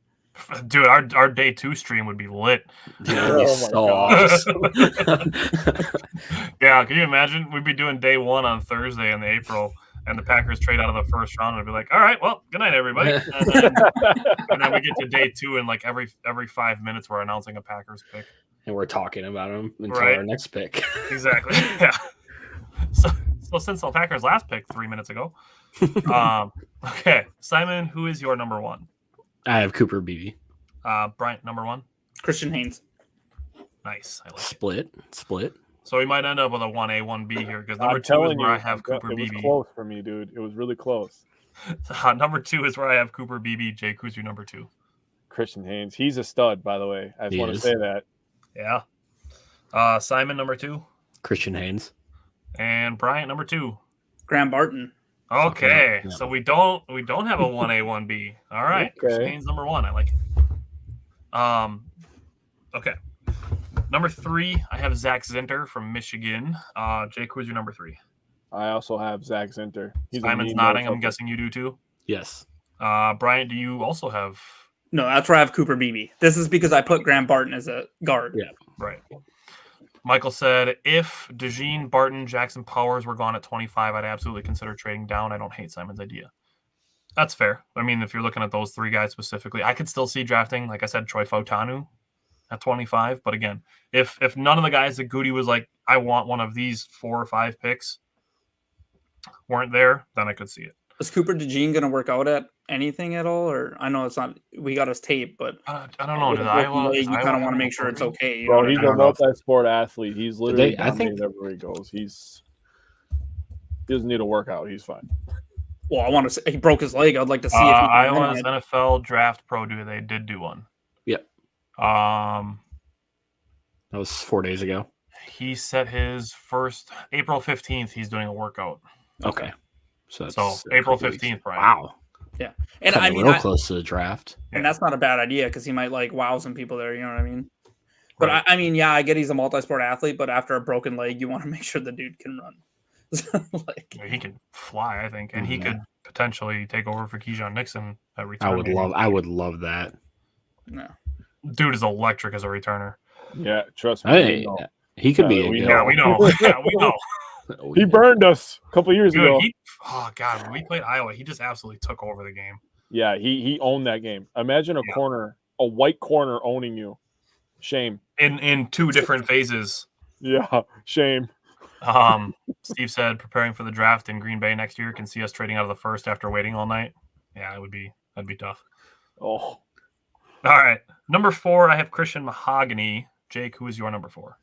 Dude, our day 2 stream would be lit. Dude, that'd be Oh my so God. awesome. Yeah, can you imagine? We'd be doing day 1 on Thursday in April, and the Packers trade out of the first round, and it'd be like, all right, well, good night, everybody. And then we get to day 2, and like every 5 minutes, we're announcing a Packers pick. And we're talking about them until Right. our next pick. Exactly. Yeah. So since the Packers last pick 3 minutes ago, okay, Simon, who is your number 1? I have Cooper Beebe. Bryant, number 1. Christian Haynes. Nice. I like it. Split. So we might end up with a 1A, 1B here because I'm number 2 is telling where you, I have Cooper it was Beebe. close for me, dude. It was really close. Number 2 is where I have Cooper Beebe. Jake, who's your number 2? Christian Haynes. He's a stud, by the way. I just He want to is. say that. Yeah. Simon, number 2. Christian Haynes. And Bryant, number 2. Graham Barton. Okay, Yeah. so we don't have a 1A, 1B. All right, Okay. Shane's number 1. I like it. Okay. Number 3, I have Zach Zinter from Michigan. Jake, who's your number 3? I also have Zach Zinter. He's a Simon's mean nodding. I'm motherfucker. guessing you do too. Yes. Bryant, do you also have? No, that's where I have Cooper Beebe. This is because I put Graham Barton as a guard. Yeah. Right. Michael said, if DeJean, Barton, Jackson Powers were gone at 25, I'd absolutely consider trading down. I don't hate Simon's idea. That's fair. I mean, if you're looking at those 3 guys specifically, I could still see drafting, like I said, Troy Fautanu at 25. But again, if none of the guys that Goody was like, I want one of these 4 or 5 picks weren't there, then I could see it. Is Cooper DeJean going to work out at anything at all? Or I know it's not. We got his tape, but I don't know. with Did a broken Iowa? leg, you kind of want to make sure it's okay. You know Bro, what I he's mean? a don't know if- multi-sport athlete. He's literally I think- dominated everywhere he goes. He doesn't need a workout. He's fine. Well, I want to say he broke his leg. I'd like to see if he Iowa's NFL Draft Pro did do one. Yep. Um, That was 4 days ago. he set his first April 15th. He's doing a workout. Okay. So that's So a April couple weeks. 15th, Brian. Wow. And Cutting I mean, real close to the draft. and that's not a bad idea because he might like wow some people there. You know what I mean? But Right. I mean, yeah, I get he's a multi-sport athlete, but after a broken leg, you want to make sure the dude can run. Like, He could fly, I think, and he Mhm. could potentially take over for Keyshawn Nixon at return. I would love that. no. Dude is electric as a returner. Yeah, trust me. Hey, we know. he could be Yeah, a we good. know. Yeah, we know. Yeah, we know. He burned us a couple years ago. Dude, oh god, when we played Iowa, he just absolutely took over the game. Yeah, he owned that game. Imagine a Yeah. corner, a white corner owning you. Shame. In 2 different phases. Yeah, shame. Steve said preparing for the draft in Green Bay next year can see us trading out of the first after waiting all night. Yeah, that'd be tough. Oh, All right. Number 4, I have Christian Mahogany. Jake, who is your number 4?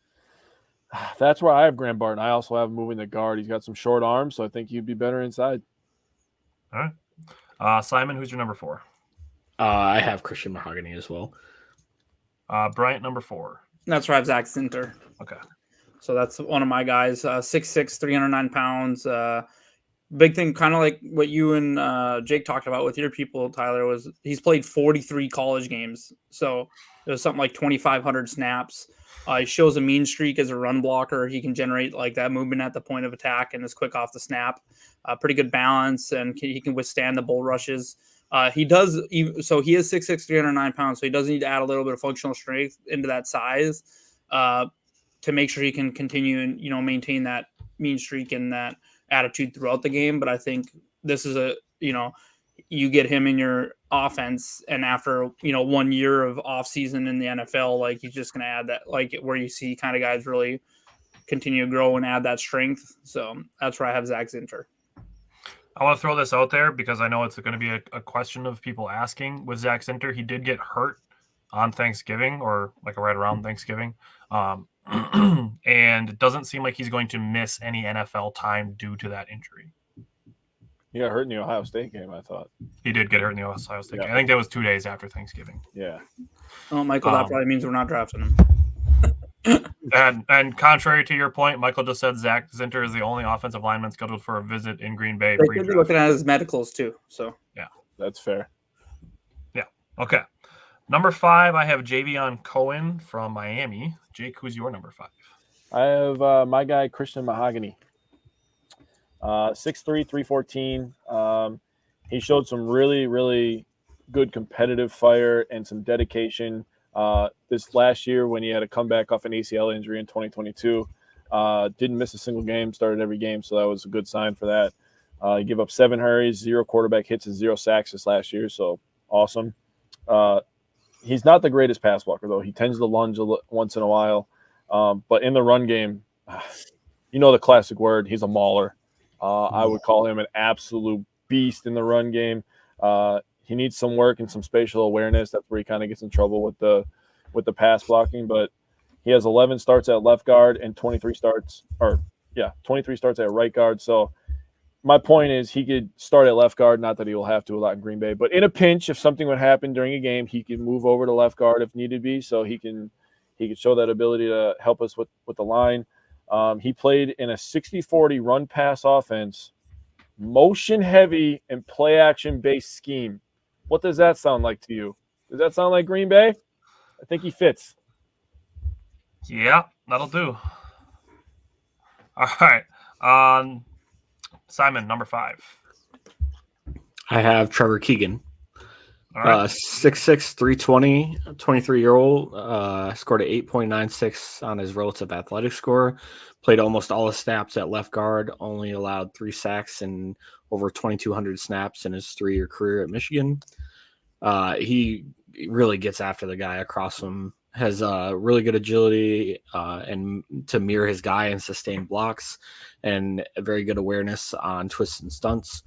that's where I have Graham Barton. I also have him moving the guard. He's got some short arms, so I think he'd be better inside. All right. Simon, who's your number 4? I have Christian Mahogany as well. Bryant, number 4. That's where I have Zach Zinter. Okay. So that's one of my guys. 6'6", 309 pounds. Big thing, kind of like what you and Jake talked about with your people, Tyler, was he's played 43 college games. So it was something like 2,500 snaps. He shows a mean streak as a run blocker. He can generate like that movement at the point of attack and is quick off the snap. Pretty good balance, and he can withstand the bull rushes. He does. So he is 6'6", 309 pounds. So he does need to add a little bit of functional strength into that size to make sure he can continue and maintain that mean streak and that attitude throughout the game. But I think this is you get him in your offense, and after 1 year of off season in the NFL, like he's just going to add that, like where you see kind of guys really continue to grow and add that strength. So that's where I have Zach Zinter. I want to throw this out there because I know it's going to be a question of people asking. With Zach Zinter, he did get hurt on Thanksgiving, or like right around Thanksgiving. And it doesn't seem like he's going to miss any NFL time due to that injury. He got hurt in the Ohio State game, I thought. He did get hurt in the Ohio State game. Yeah. I think that was 2 days after Thanksgiving. Yeah. Oh, Michael, that probably means we're not drafting him. And contrary to your point, Michael just said Zach Zinter is the only offensive lineman scheduled for a visit in Green Bay. They could be looking at his medicals too. So yeah, that's fair. Yeah. Okay. Number 5, I have Javion Cohen from Miami. Jake, who's your number 5? I have my guy Christian Mahogany. 6'3", 314. He showed some really, really good competitive fire and some dedication. This last year when he had a comeback off an ACL injury in 2022, didn't miss a single game, started every game, so that was a good sign for that. He gave up 7 hurries, 0 quarterback hits, and 0 sacks this last year, so awesome. He's not the greatest pass blocker, though. He tends to lunge once in a while, but in the run game, the classic word, he's a mauler. I would call him an absolute beast in the run game. He needs some work and some spatial awareness. That's where he kind of gets in trouble with the pass blocking. But he has 11 starts at left guard and 23 starts at right guard. So my point is he could start at left guard. Not that he will have to a lot in Green Bay, but in a pinch, if something would happen during a game, he can move over to left guard if needed be. So he can show that ability to help us with the line. He played in a 60-40 run pass offense, motion heavy and play action based scheme. What does that sound like to you? Does that sound like Green Bay? I think he fits. Yeah, that'll do. All right. Simon, number 5. I have Trevor Keegan. All right. 6'6", 320, 23-year-old. Scored an 8.96 on his relative athletic score. Played almost all his snaps at left guard. Only allowed 3 sacks and over 2,200 snaps in his 3-year career at Michigan. He really gets after the guy across him. Has really good agility and to mirror his guy and sustain blocks, and a very good awareness on twists and stunts.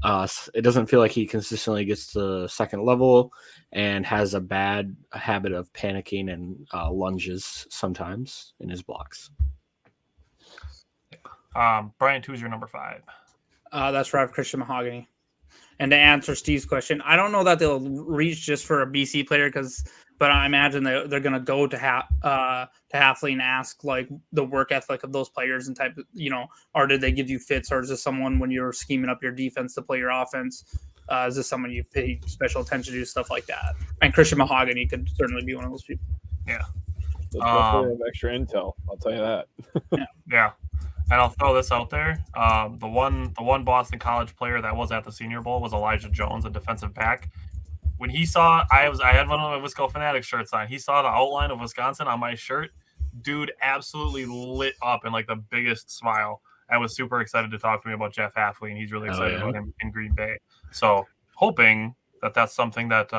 It doesn't feel like he consistently gets to the second level and has a bad habit of panicking and lunges sometimes in his blocks. Brian, who's your number 5? that's where I have Christian Mahogany. And to answer Steve's question, I don't know that they'll reach just for a BC player but I imagine they're going to go to Hafley and ask like the work ethic of those players and type, or did they give you fits, or is this someone when you're scheming up your defense to play your offense? Is this someone you pay special attention to, stuff like that? And Christian Mahogany could certainly be one of those people. Yeah. Definitely have extra intel. I'll tell you that. Yeah. And I'll throw this out there. The one Boston College player that was at the Senior Bowl was Elijah Jones, a defensive back. When he saw, I had one of my Wisco Fanatics shirts on. He saw the outline of Wisconsin on my shirt. Dude absolutely lit up in like the biggest smile. I was super excited to talk to me about Jeff Hafley, and he's really excited about him in Green Bay. So hoping that that's something that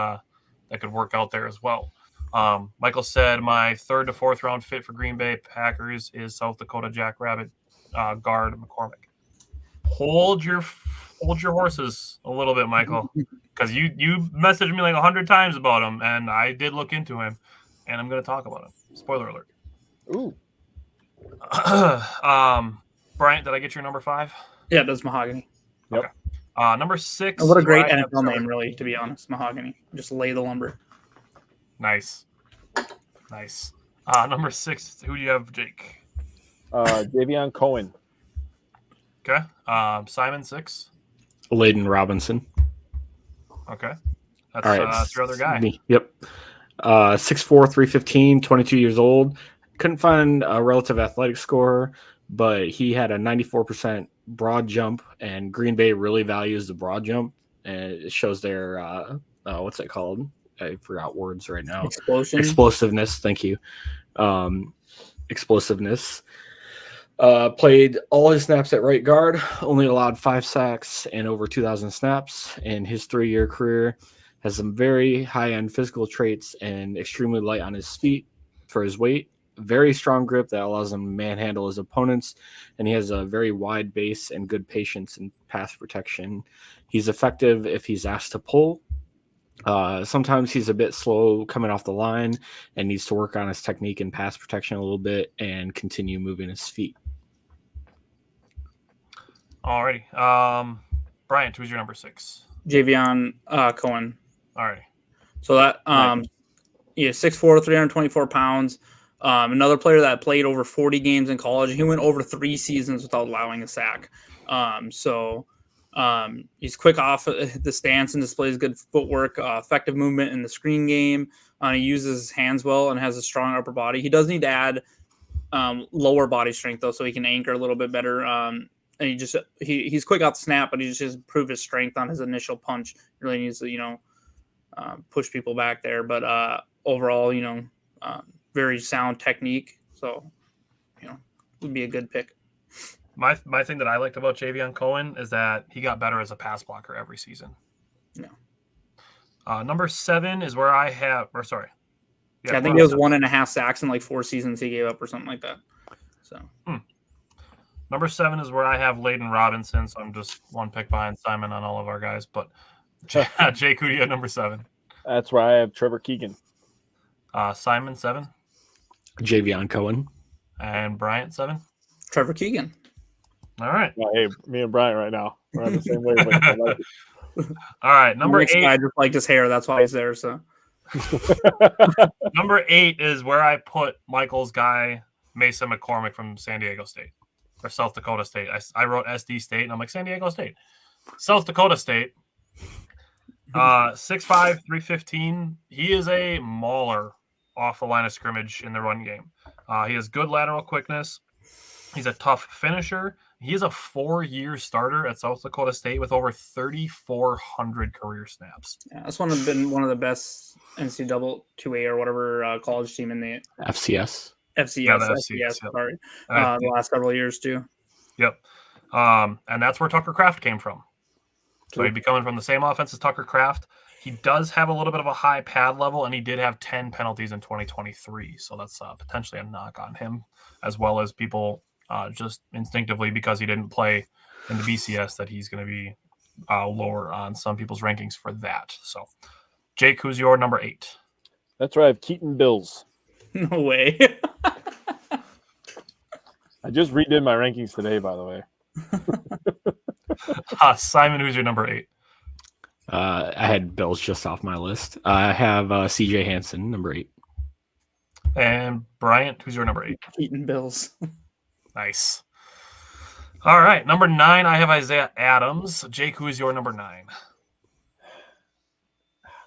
could work out there as well. Michael said my 3rd to 4th round fit for Green Bay Packers is South Dakota Jackrabbit guard McCormick. Hold your horses a little bit, Michael, because you messaged me like 100 times about him, and I did look into him, and I'm going to talk about him. Spoiler alert. Ooh. Bryant, did I get your number 5? Yeah, that's Mahogany. Yep. Okay. Number 6. And what a great I have NFL Trevor- name, really, to be honest. Mahogany. Just lay the lumber. Nice. Number 6. Who do you have, Jake? Davion Cohen. Okay. Simon 6. Layden Robinson. Okay. That's, All right. that's your other guy. Me. Yep. 6'4", 315, 22 years old. Couldn't find a relative athletic score, but he had a 94% broad jump, and Green Bay really values the broad jump. And it shows their, what's it called? I forgot words right now. Explosion. Explosiveness. Thank you. Explosiveness. Played all his snaps at right guard, only allowed 5 sacks and over 2,000 snaps in his 3-year career. Has some very high-end physical traits and extremely light on his feet for his weight. Very strong grip that allows him to manhandle his opponents, and he has a very wide base and good patience in pass protection. He's effective if he's asked to pull. Sometimes he's a bit slow coming off the line and needs to work on his technique and pass protection a little bit and continue moving his feet. Alrighty. Bryant, who's your number 6? Javion Cohen. Alrighty. So that 6'4", 324 pounds. Another player that played over 40 games in college. He went over 3 seasons without allowing a sack. He's quick off the stance and displays good footwork, effective movement in the screen game. He uses his hands well and has a strong upper body. He does need to add lower body strength though, so he can anchor a little bit better. And he's quick off the snap, but he just has proved his strength on his initial punch. He really needs to push people back there. But overall, very sound technique. So would be a good pick. My thing that I liked about Javion Cohen is that he got better as a pass blocker every season. Yeah. Number 7 is where I have, or sorry. Yeah, I think it was 1.5 sacks in like 4 seasons he gave up or something like that. So. Number 7 is where I have Layden Robinson, so I'm just one pick behind Simon on all of our guys. But Jake, who do you have number 7? That's where I have Trevor Keegan. Simon 7. Javion Cohen. And Bryant 7. Trevor Keegan. All right. Well, hey, me and Bryant right now. We're on the same wavelength. All right. Number 8. I just liked his hair. That's why he's there. So. Number 8 is where I put Michael's guy, Mason McCormick from San Diego State or South Dakota State. I wrote SD State, and I'm like, San Diego State. South Dakota State. 6'5", 315. He is a mauler off the line of scrimmage in the run game. He has good lateral quickness. He's a tough finisher. He is a 4-year starter at South Dakota State with over 3,400 career snaps. Yeah, that's been one of the best NCAA 2A or whatever college team in the FCS. FCS. Yep. Sorry. The last several years too. Yep. And that's where Tucker Kraft came from. So he'd be coming from the same offense as Tucker Kraft. He does have a little bit of a high pad level, and he did have 10 penalties in 2023. So that's potentially a knock on him, as well as people just instinctively, because he didn't play in the BCS, that he's going to be lower on some people's rankings for that. So, Jake, who's your number 8? That's right. I have Keaton Bills. No way. I just redid my rankings today, by the way. Simon, who's your number 8? I had Bills just off my list. I have CJ Hansen, number 8. And Bryant, who's your number 8? Keaton Bills. Nice. All right. Number 9, I have Isaiah Adams. Jake, who is your number 9?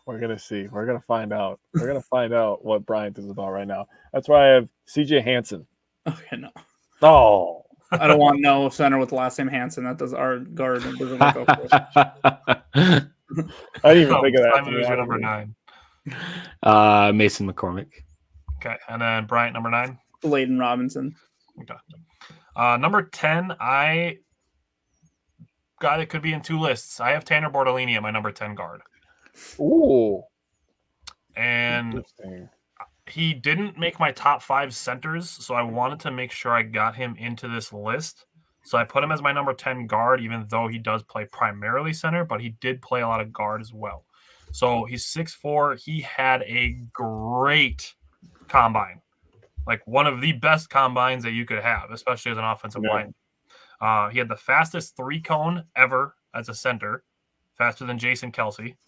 We're going to see. We're going to find out. We're going to find out what Bryant is about right now. That's why I have CJ Hansen. Okay, no. Oh. I don't want no center with the last name Hansen. That does our guard. Doesn't work out for us. I didn't even think of that. Simon, who's your number 9? Mason McCormick. Okay. And then Bryant, number 9? Layden Robinson. Okay. Number 10, I got it. Could be in 2 lists. I have Tanner Bortolini at my number 10 guard. Ooh. And he didn't make my top 5 centers, so I wanted to make sure I got him into this list. So I put him as my number 10 guard, even though he does play primarily center, but he did play a lot of guard as well. So he's 6'4". He had a great combine, like one of the best combines that you could have, especially as an offensive lineman. He had the fastest 3-cone ever as a center, faster than Jason Kelsey.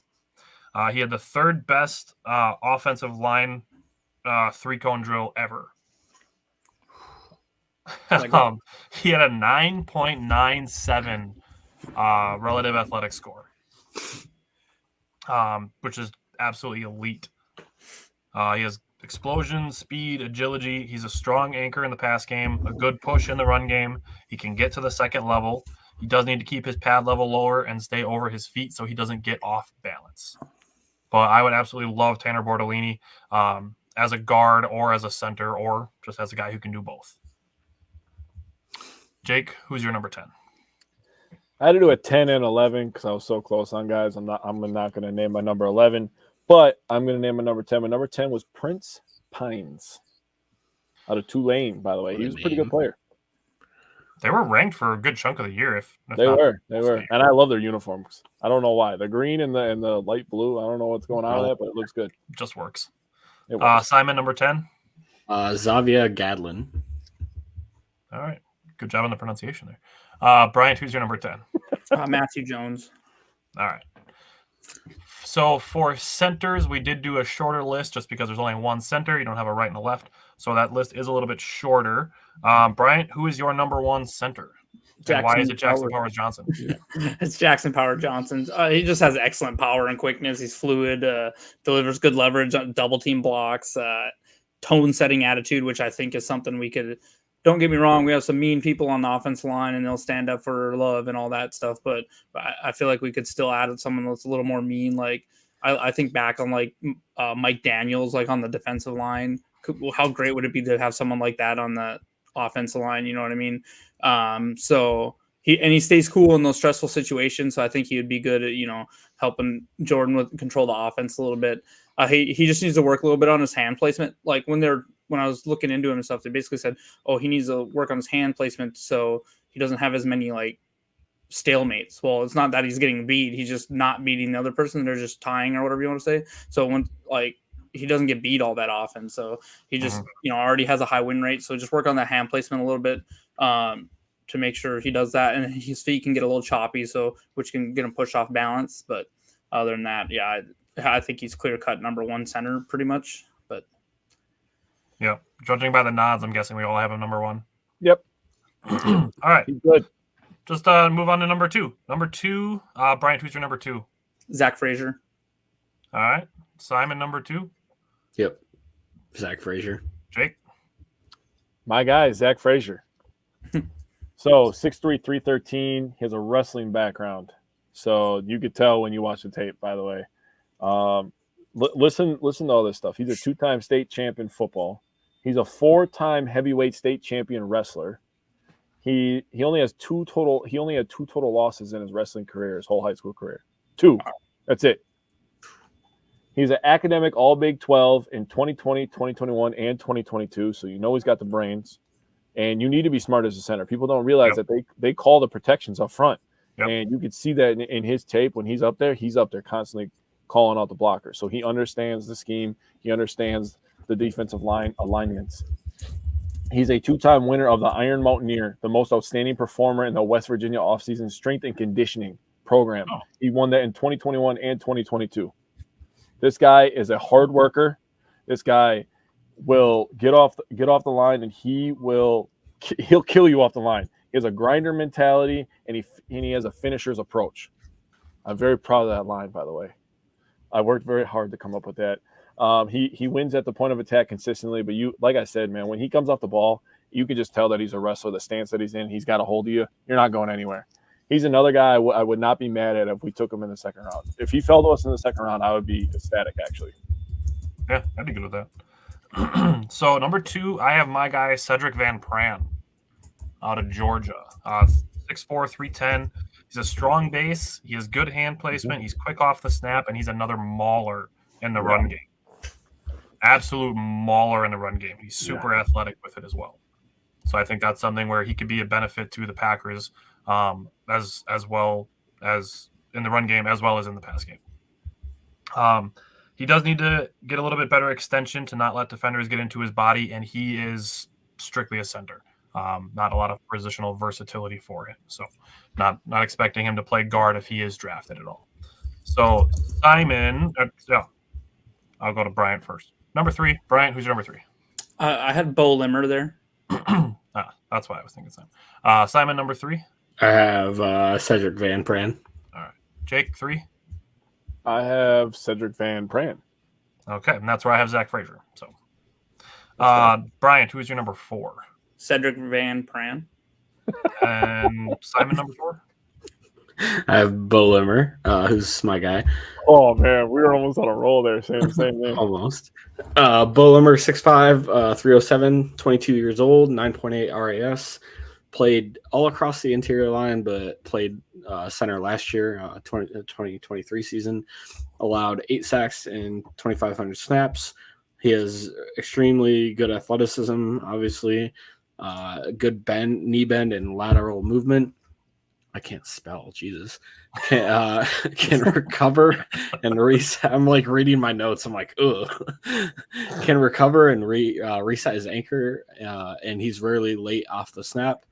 He had the third best offensive line 3-cone drill ever. He had a 9.97 relative athletic score, which is absolutely elite. He has explosion, speed, agility. He's a strong anchor in the pass game, a good push in the run game. He can get to the second level. He does need to keep his pad level lower and stay over his feet so he doesn't get off balance. But I would absolutely love Tanner Bortolini as a guard or as a center or just as a guy who can do both. Jake, who's your number 10? I had to do a 10 and 11 because I was so close on guys. I'm not going to name my number 11, but I'm going to name my number 10. My number 10 was Prince Pines out of Tulane, by the way. He was a pretty good player. They were ranked for a good chunk of the year. They were. And I love their uniforms. I don't know why. The green and the light blue, I don't know what's going on with that, but it looks good. Just works. It works. Simon, number 10? Xavier Gadlin. All right. Good job on the pronunciation there. Bryant, who's your number 10? Matthew Jones. All right. So for centers, we did do a shorter list just because there's only one center. You don't have a right and a left. So that list is a little bit shorter. Bryant, who is your number 1 center? And why is it Jackson Powers Johnson? It's Jackson Powers Johnson. He just has excellent power and quickness. He's fluid, delivers good leverage, double team blocks, tone setting attitude, which I think is something we could. Don't get me wrong, we have some mean people on the offensive line and they'll stand up for love and all that stuff, but I feel like we could still add someone that's a little more mean. Like I think back on like Mike Daniels, like on the defensive line. How great would it be to have someone like that on the offensive line? You know what I mean? So he stays cool in those stressful situations. So I think he would be good at, helping Jordan control the offense a little bit. He just needs to work a little bit on his hand placement. Like when I was looking into him and stuff, they basically said, he needs to work on his hand placement so he doesn't have as many like stalemates. Well, it's not that he's getting beat. He's just not beating the other person. They're just tying or whatever you want to say. So when he doesn't get beat all that often. So he just, already has a high win rate. So just work on that hand placement a little bit to make sure he does that. And his feet can get a little choppy, which can get him pushed off balance. But other than that, yeah, I think he's clear cut number 1 center pretty much. But yeah, judging by the nods, I'm guessing we all have him number 1. Yep. All right. He's good. Just move on to number 2. Number 2, Bryant, who's your number 2? Zach Frazier. All right. Simon, number 2. Yep. Zach Frazier. Jake. My guy, Zach Frazier. So 6'3", 313. He has a wrestling background. So you could tell when you watch the tape, by the way. Listen to all this stuff. He's a 2-time state champion football. He's a 4-time heavyweight state champion wrestler. He only had 2 total losses in his wrestling career, his whole high school career. 2. That's it. He's an academic all Big 12 in 2020, 2021, and 2022. So he's got the brains. And you need to be smart as a center. People don't realize that they call the protections up front. Yep. And you could see that in his tape when he's up there constantly calling out the blocker. So he understands the scheme. He understands the defensive line alignments. He's a 2-time winner of the Iron Mountaineer, the most outstanding performer in the West Virginia offseason strength and conditioning program. Oh. He won that in 2021 and 2022. This guy is a hard worker. This guy will get off the line and he'll kill you off the line. He has a grinder mentality and he has a finisher's approach. I'm very proud of that line, by the way. I worked very hard to come up with that. He wins at the point of attack consistently, but like I said, man, when he comes off the ball, you can just tell that he's a wrestler. The stance that he's in, he's got a hold of you. You're not going anywhere. He's another guy I would not be mad at if we took him in the second round. If he fell to us in the second round, I would be ecstatic, actually. Yeah, I'd be good with that. So number 2, I have my guy Cedric Van Pran out of Georgia. 6'4", 310. He's a strong base. He has good hand placement. He's quick off the snap, and he's another mauler in the run game. Absolute mauler in the run game. He's super athletic with it as well. So I think that's something where he could be a benefit to the Packers, as well as in the run game as well as in the pass game. He does need to get a little bit better extension to not let defenders get into his body, and he is strictly a center. Not a lot of positional versatility for him. So not expecting him to play guard if he is drafted at all. So Simon, I'll go to Bryant first. Number 3, Bryant, who's your number 3? I had Bo Limmer there. That's why I was thinking Simon. Simon, number 3? I have Cedric Van Pran. All right. Jake, 3? I have Cedric Van Pran. Okay, and that's where I have Zach Frazier. So, Bryant, who's your number 4? Cedric Van Pran. And Simon, number 4? I have Bo Limmer, who's my guy. Oh man, we were almost on a roll there. Same thing. Almost. Bo Limmer, 6'5", 307, 22 years old, 9.8 RAS. Played all across the interior line, but played center last year, 2023 season. Allowed 8 sacks and 2,500 snaps. He has extremely good athleticism, obviously. Good knee bend, and lateral movement. I can't spell, Jesus. Can recover and reset. I'm like reading my notes. I'm like, ugh. Can recover and reset his anchor, and he's rarely late off the snap.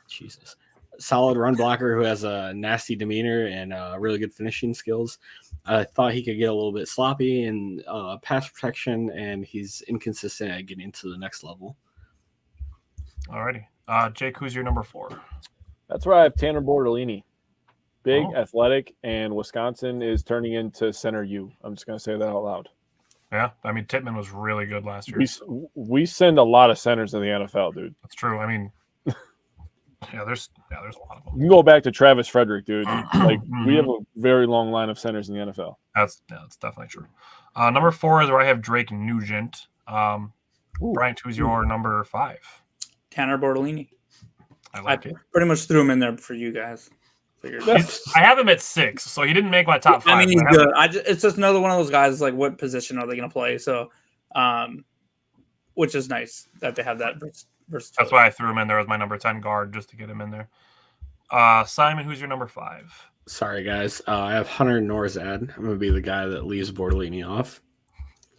Jesus. Solid run blocker who has a nasty demeanor and really good finishing skills. I thought he could get a little bit sloppy in pass protection, and he's inconsistent at getting to the next level. Alrighty. Jake, who's your number 4? That's where I have Tanner Bortolini. Big, athletic, and Wisconsin is turning into center U. I'm just going to say that out loud. Yeah, I mean, Tippmann was really good last year. We send a lot of centers in the NFL, dude. That's true. I mean, there's a lot of them. You can go back to Travis Frederick, dude. Like we have a very long line of centers in the NFL. That's definitely true. Number 4 is where I have Drake Nugent. Bryant, who's your number 5? Tanner Bortolini. I like it. Pretty much threw him in there for you guys. I have him at 6, so he didn't make my top 5. I mean, he's good. It's just another one of those guys. Like, what position are they going to play? So, which is nice that they have that versatility. That's why I threw him in there as my number 10 guard, just to get him in there. Simon, who's your number 5? Sorry, guys. I have Hunter Norzad. I'm going to be the guy that leaves Bortolini off.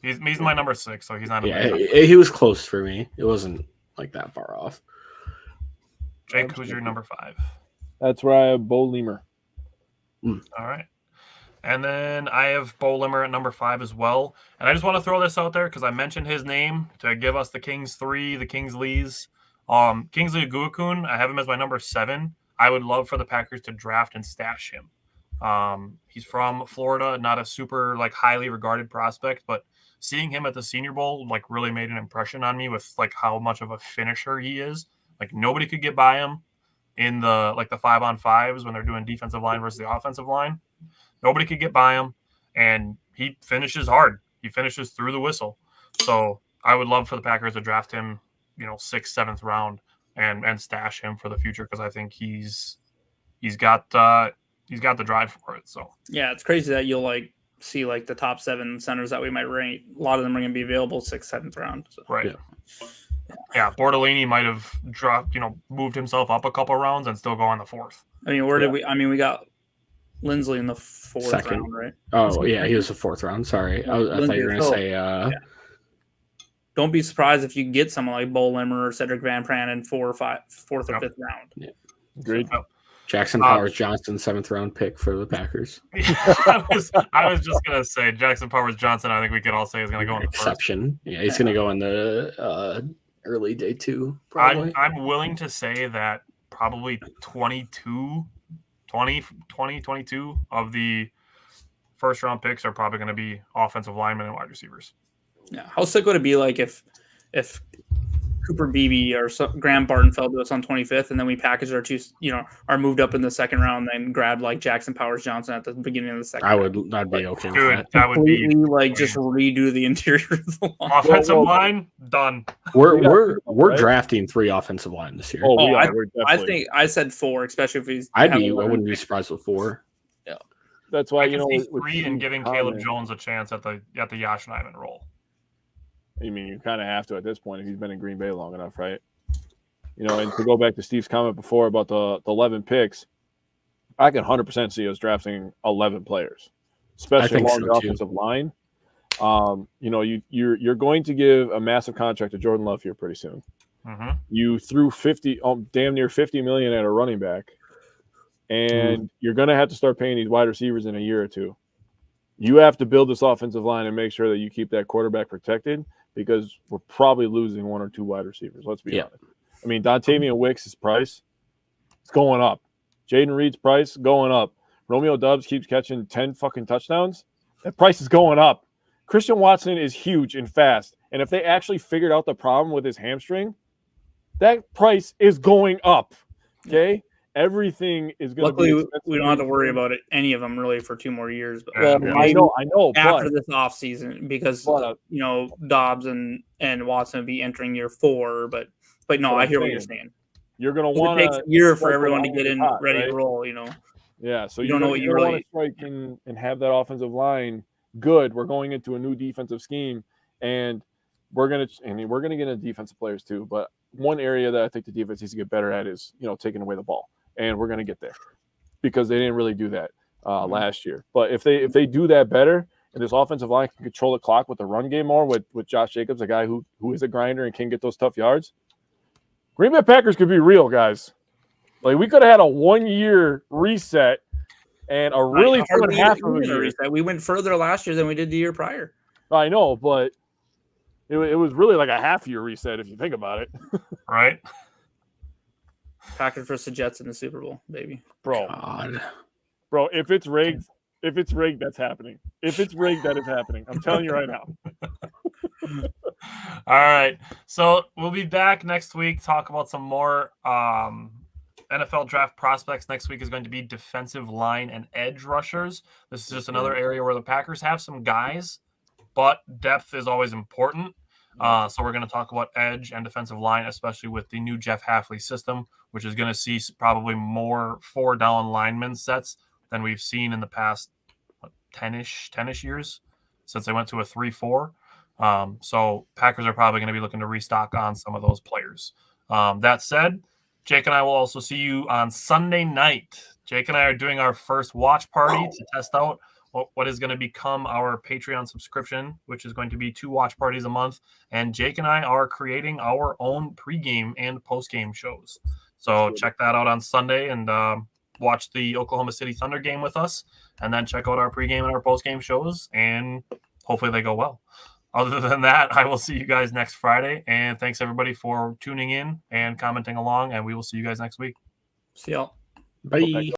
He's my number 6, so he's not. Yeah, he was close for me. It wasn't like that far off. Jake, who's your number 5? That's where I have Bo Limmer. All right. And then I have Bo Limmer at number 5 as well. And I just want to throw this out there because I mentioned his name to give us the Kings 3, the Kingsleys. Kingsley Aguakun, I have him as my number 7. I would love for the Packers to draft and stash him. He's from Florida, not a super highly regarded prospect, but seeing him at the Senior Bowl really made an impression on me with how much of a finisher he is. Nobody could get by him in the 5-on-5s when they're doing defensive line versus the offensive line. Nobody could get by him, and he finishes hard. He finishes through the whistle. So I would love for the Packers to draft him, 6th, 7th round and stash him for the future because I think he's got the drive for it. So yeah, it's crazy that you'll see the top 7 centers that we might rank. A lot of them are going to be available 6th, 7th round. So. Right. Yeah, Bortolini might have dropped, moved himself up a couple rounds and still go on the 4th. I mean, where did we? I mean, we got Lindsley in the 4th round, right? Oh, yeah, he was the 4th round. Sorry, I thought you were going to say. Yeah. Don't be surprised if you get someone like Bo Limmer or Cedric Van Pran in 4th or 5th round. Yeah, agreed. So, Jackson Powers Johnson, 7th round pick for the Packers. I was just gonna say Jackson Powers Johnson. I think we could all say is going to go in the exception. Yeah, he's going to go in the early day 2. Probably. I'm willing to say that probably 22 of the first round picks are probably going to be offensive linemen and wide receivers. Yeah, how sick would it be if Cooper Beebe or Graham Barton fell to us on 25th, and then we packaged our 2, are moved up in the 2nd round, and grabbed Jackson Powers Johnson at the beginning of the 2nd. I'd be okay with that. That would be just redo the interior of the line. Offensive line done. We're drafting 3 offensive line this year. I think I said 4, especially if he's. I wouldn't be surprised with 4. Yeah, that's why I can see 3 and giving Caleb Jones a chance at the Yosh Nijman role. I mean, you kind of have to at this point if he's been in Green Bay long enough, right? And to go back to Steve's comment before about the 11 picks, I can 100% see us drafting 11 players, especially along the offensive line. You're going to give a massive contract to Jordan Love here pretty soon. Mm-hmm. You threw damn near $50 million at a running back, and you're going to have to start paying these wide receivers in a year or two. You have to build this offensive line and make sure that you keep that quarterback protected, because we're probably losing 1 or 2 wide receivers. Let's be honest. I mean, Dontavian Wicks' price is going up. Jaden Reed's price going up. Romeo Doubs keeps catching 10 fucking touchdowns. That price is going up. Christian Watson is huge and fast. And if they actually figured out the problem with his hamstring, that price is going up. Okay? Everything is going to be Luckily, we don't have to worry about it, any of them really for 2 more years. But I know. After this offseason, because Dobbs and Watson will be entering year 4. But no, I hear what you're saying. You're going to want it takes a year for everyone to get in ready to roll. Yeah, so you don't know what you really want to strike and have that offensive line good. We're going into a new defensive scheme, and we're going to get into defensive players too. But one area that I think the defense needs to get better at is taking away the ball, and we're going to get there because they didn't really do that last year. But if they do that better, and this offensive line can control the clock with the run game more with Josh Jacobs, a guy who is a grinder and can get those tough yards, Green Bay Packers could be real, guys. Like, we could have had a 1-year reset and a really fun half of a year. Reset. We went further last year than we did the year prior. I know, but it was really like a half-year reset if you think about it. Right? Packers versus the Jets in the Super Bowl, baby. Bro, if it's rigged, that's happening. If it's rigged, that is happening. I'm telling you right now. All right. So we'll be back next week, talk about some more NFL draft prospects. Next week is going to be defensive line and edge rushers. This is just another area where the Packers have some guys, but depth is always important. So we're going to talk about edge and defensive line, especially with the new Jeff Hafley system, which is going to see probably more 4-down lineman sets than we've seen in the past 10-ish years since they went to a 3-4. So Packers are probably going to be looking to restock on some of those players. That said, Jake and I will also see you on Sunday night. Jake and I are doing our first watch party to test out what is going to become our Patreon subscription, which is going to be 2 watch parties a month. And Jake and I are creating our own pregame and postgame shows. So check that out on Sunday and watch the Oklahoma City Thunder game with us. And then check out our pregame and our postgame shows. And hopefully they go well. Other than that, I will see you guys next Friday. And thanks, everybody, for tuning in and commenting along. And we will see you guys next week. See y'all. Bye.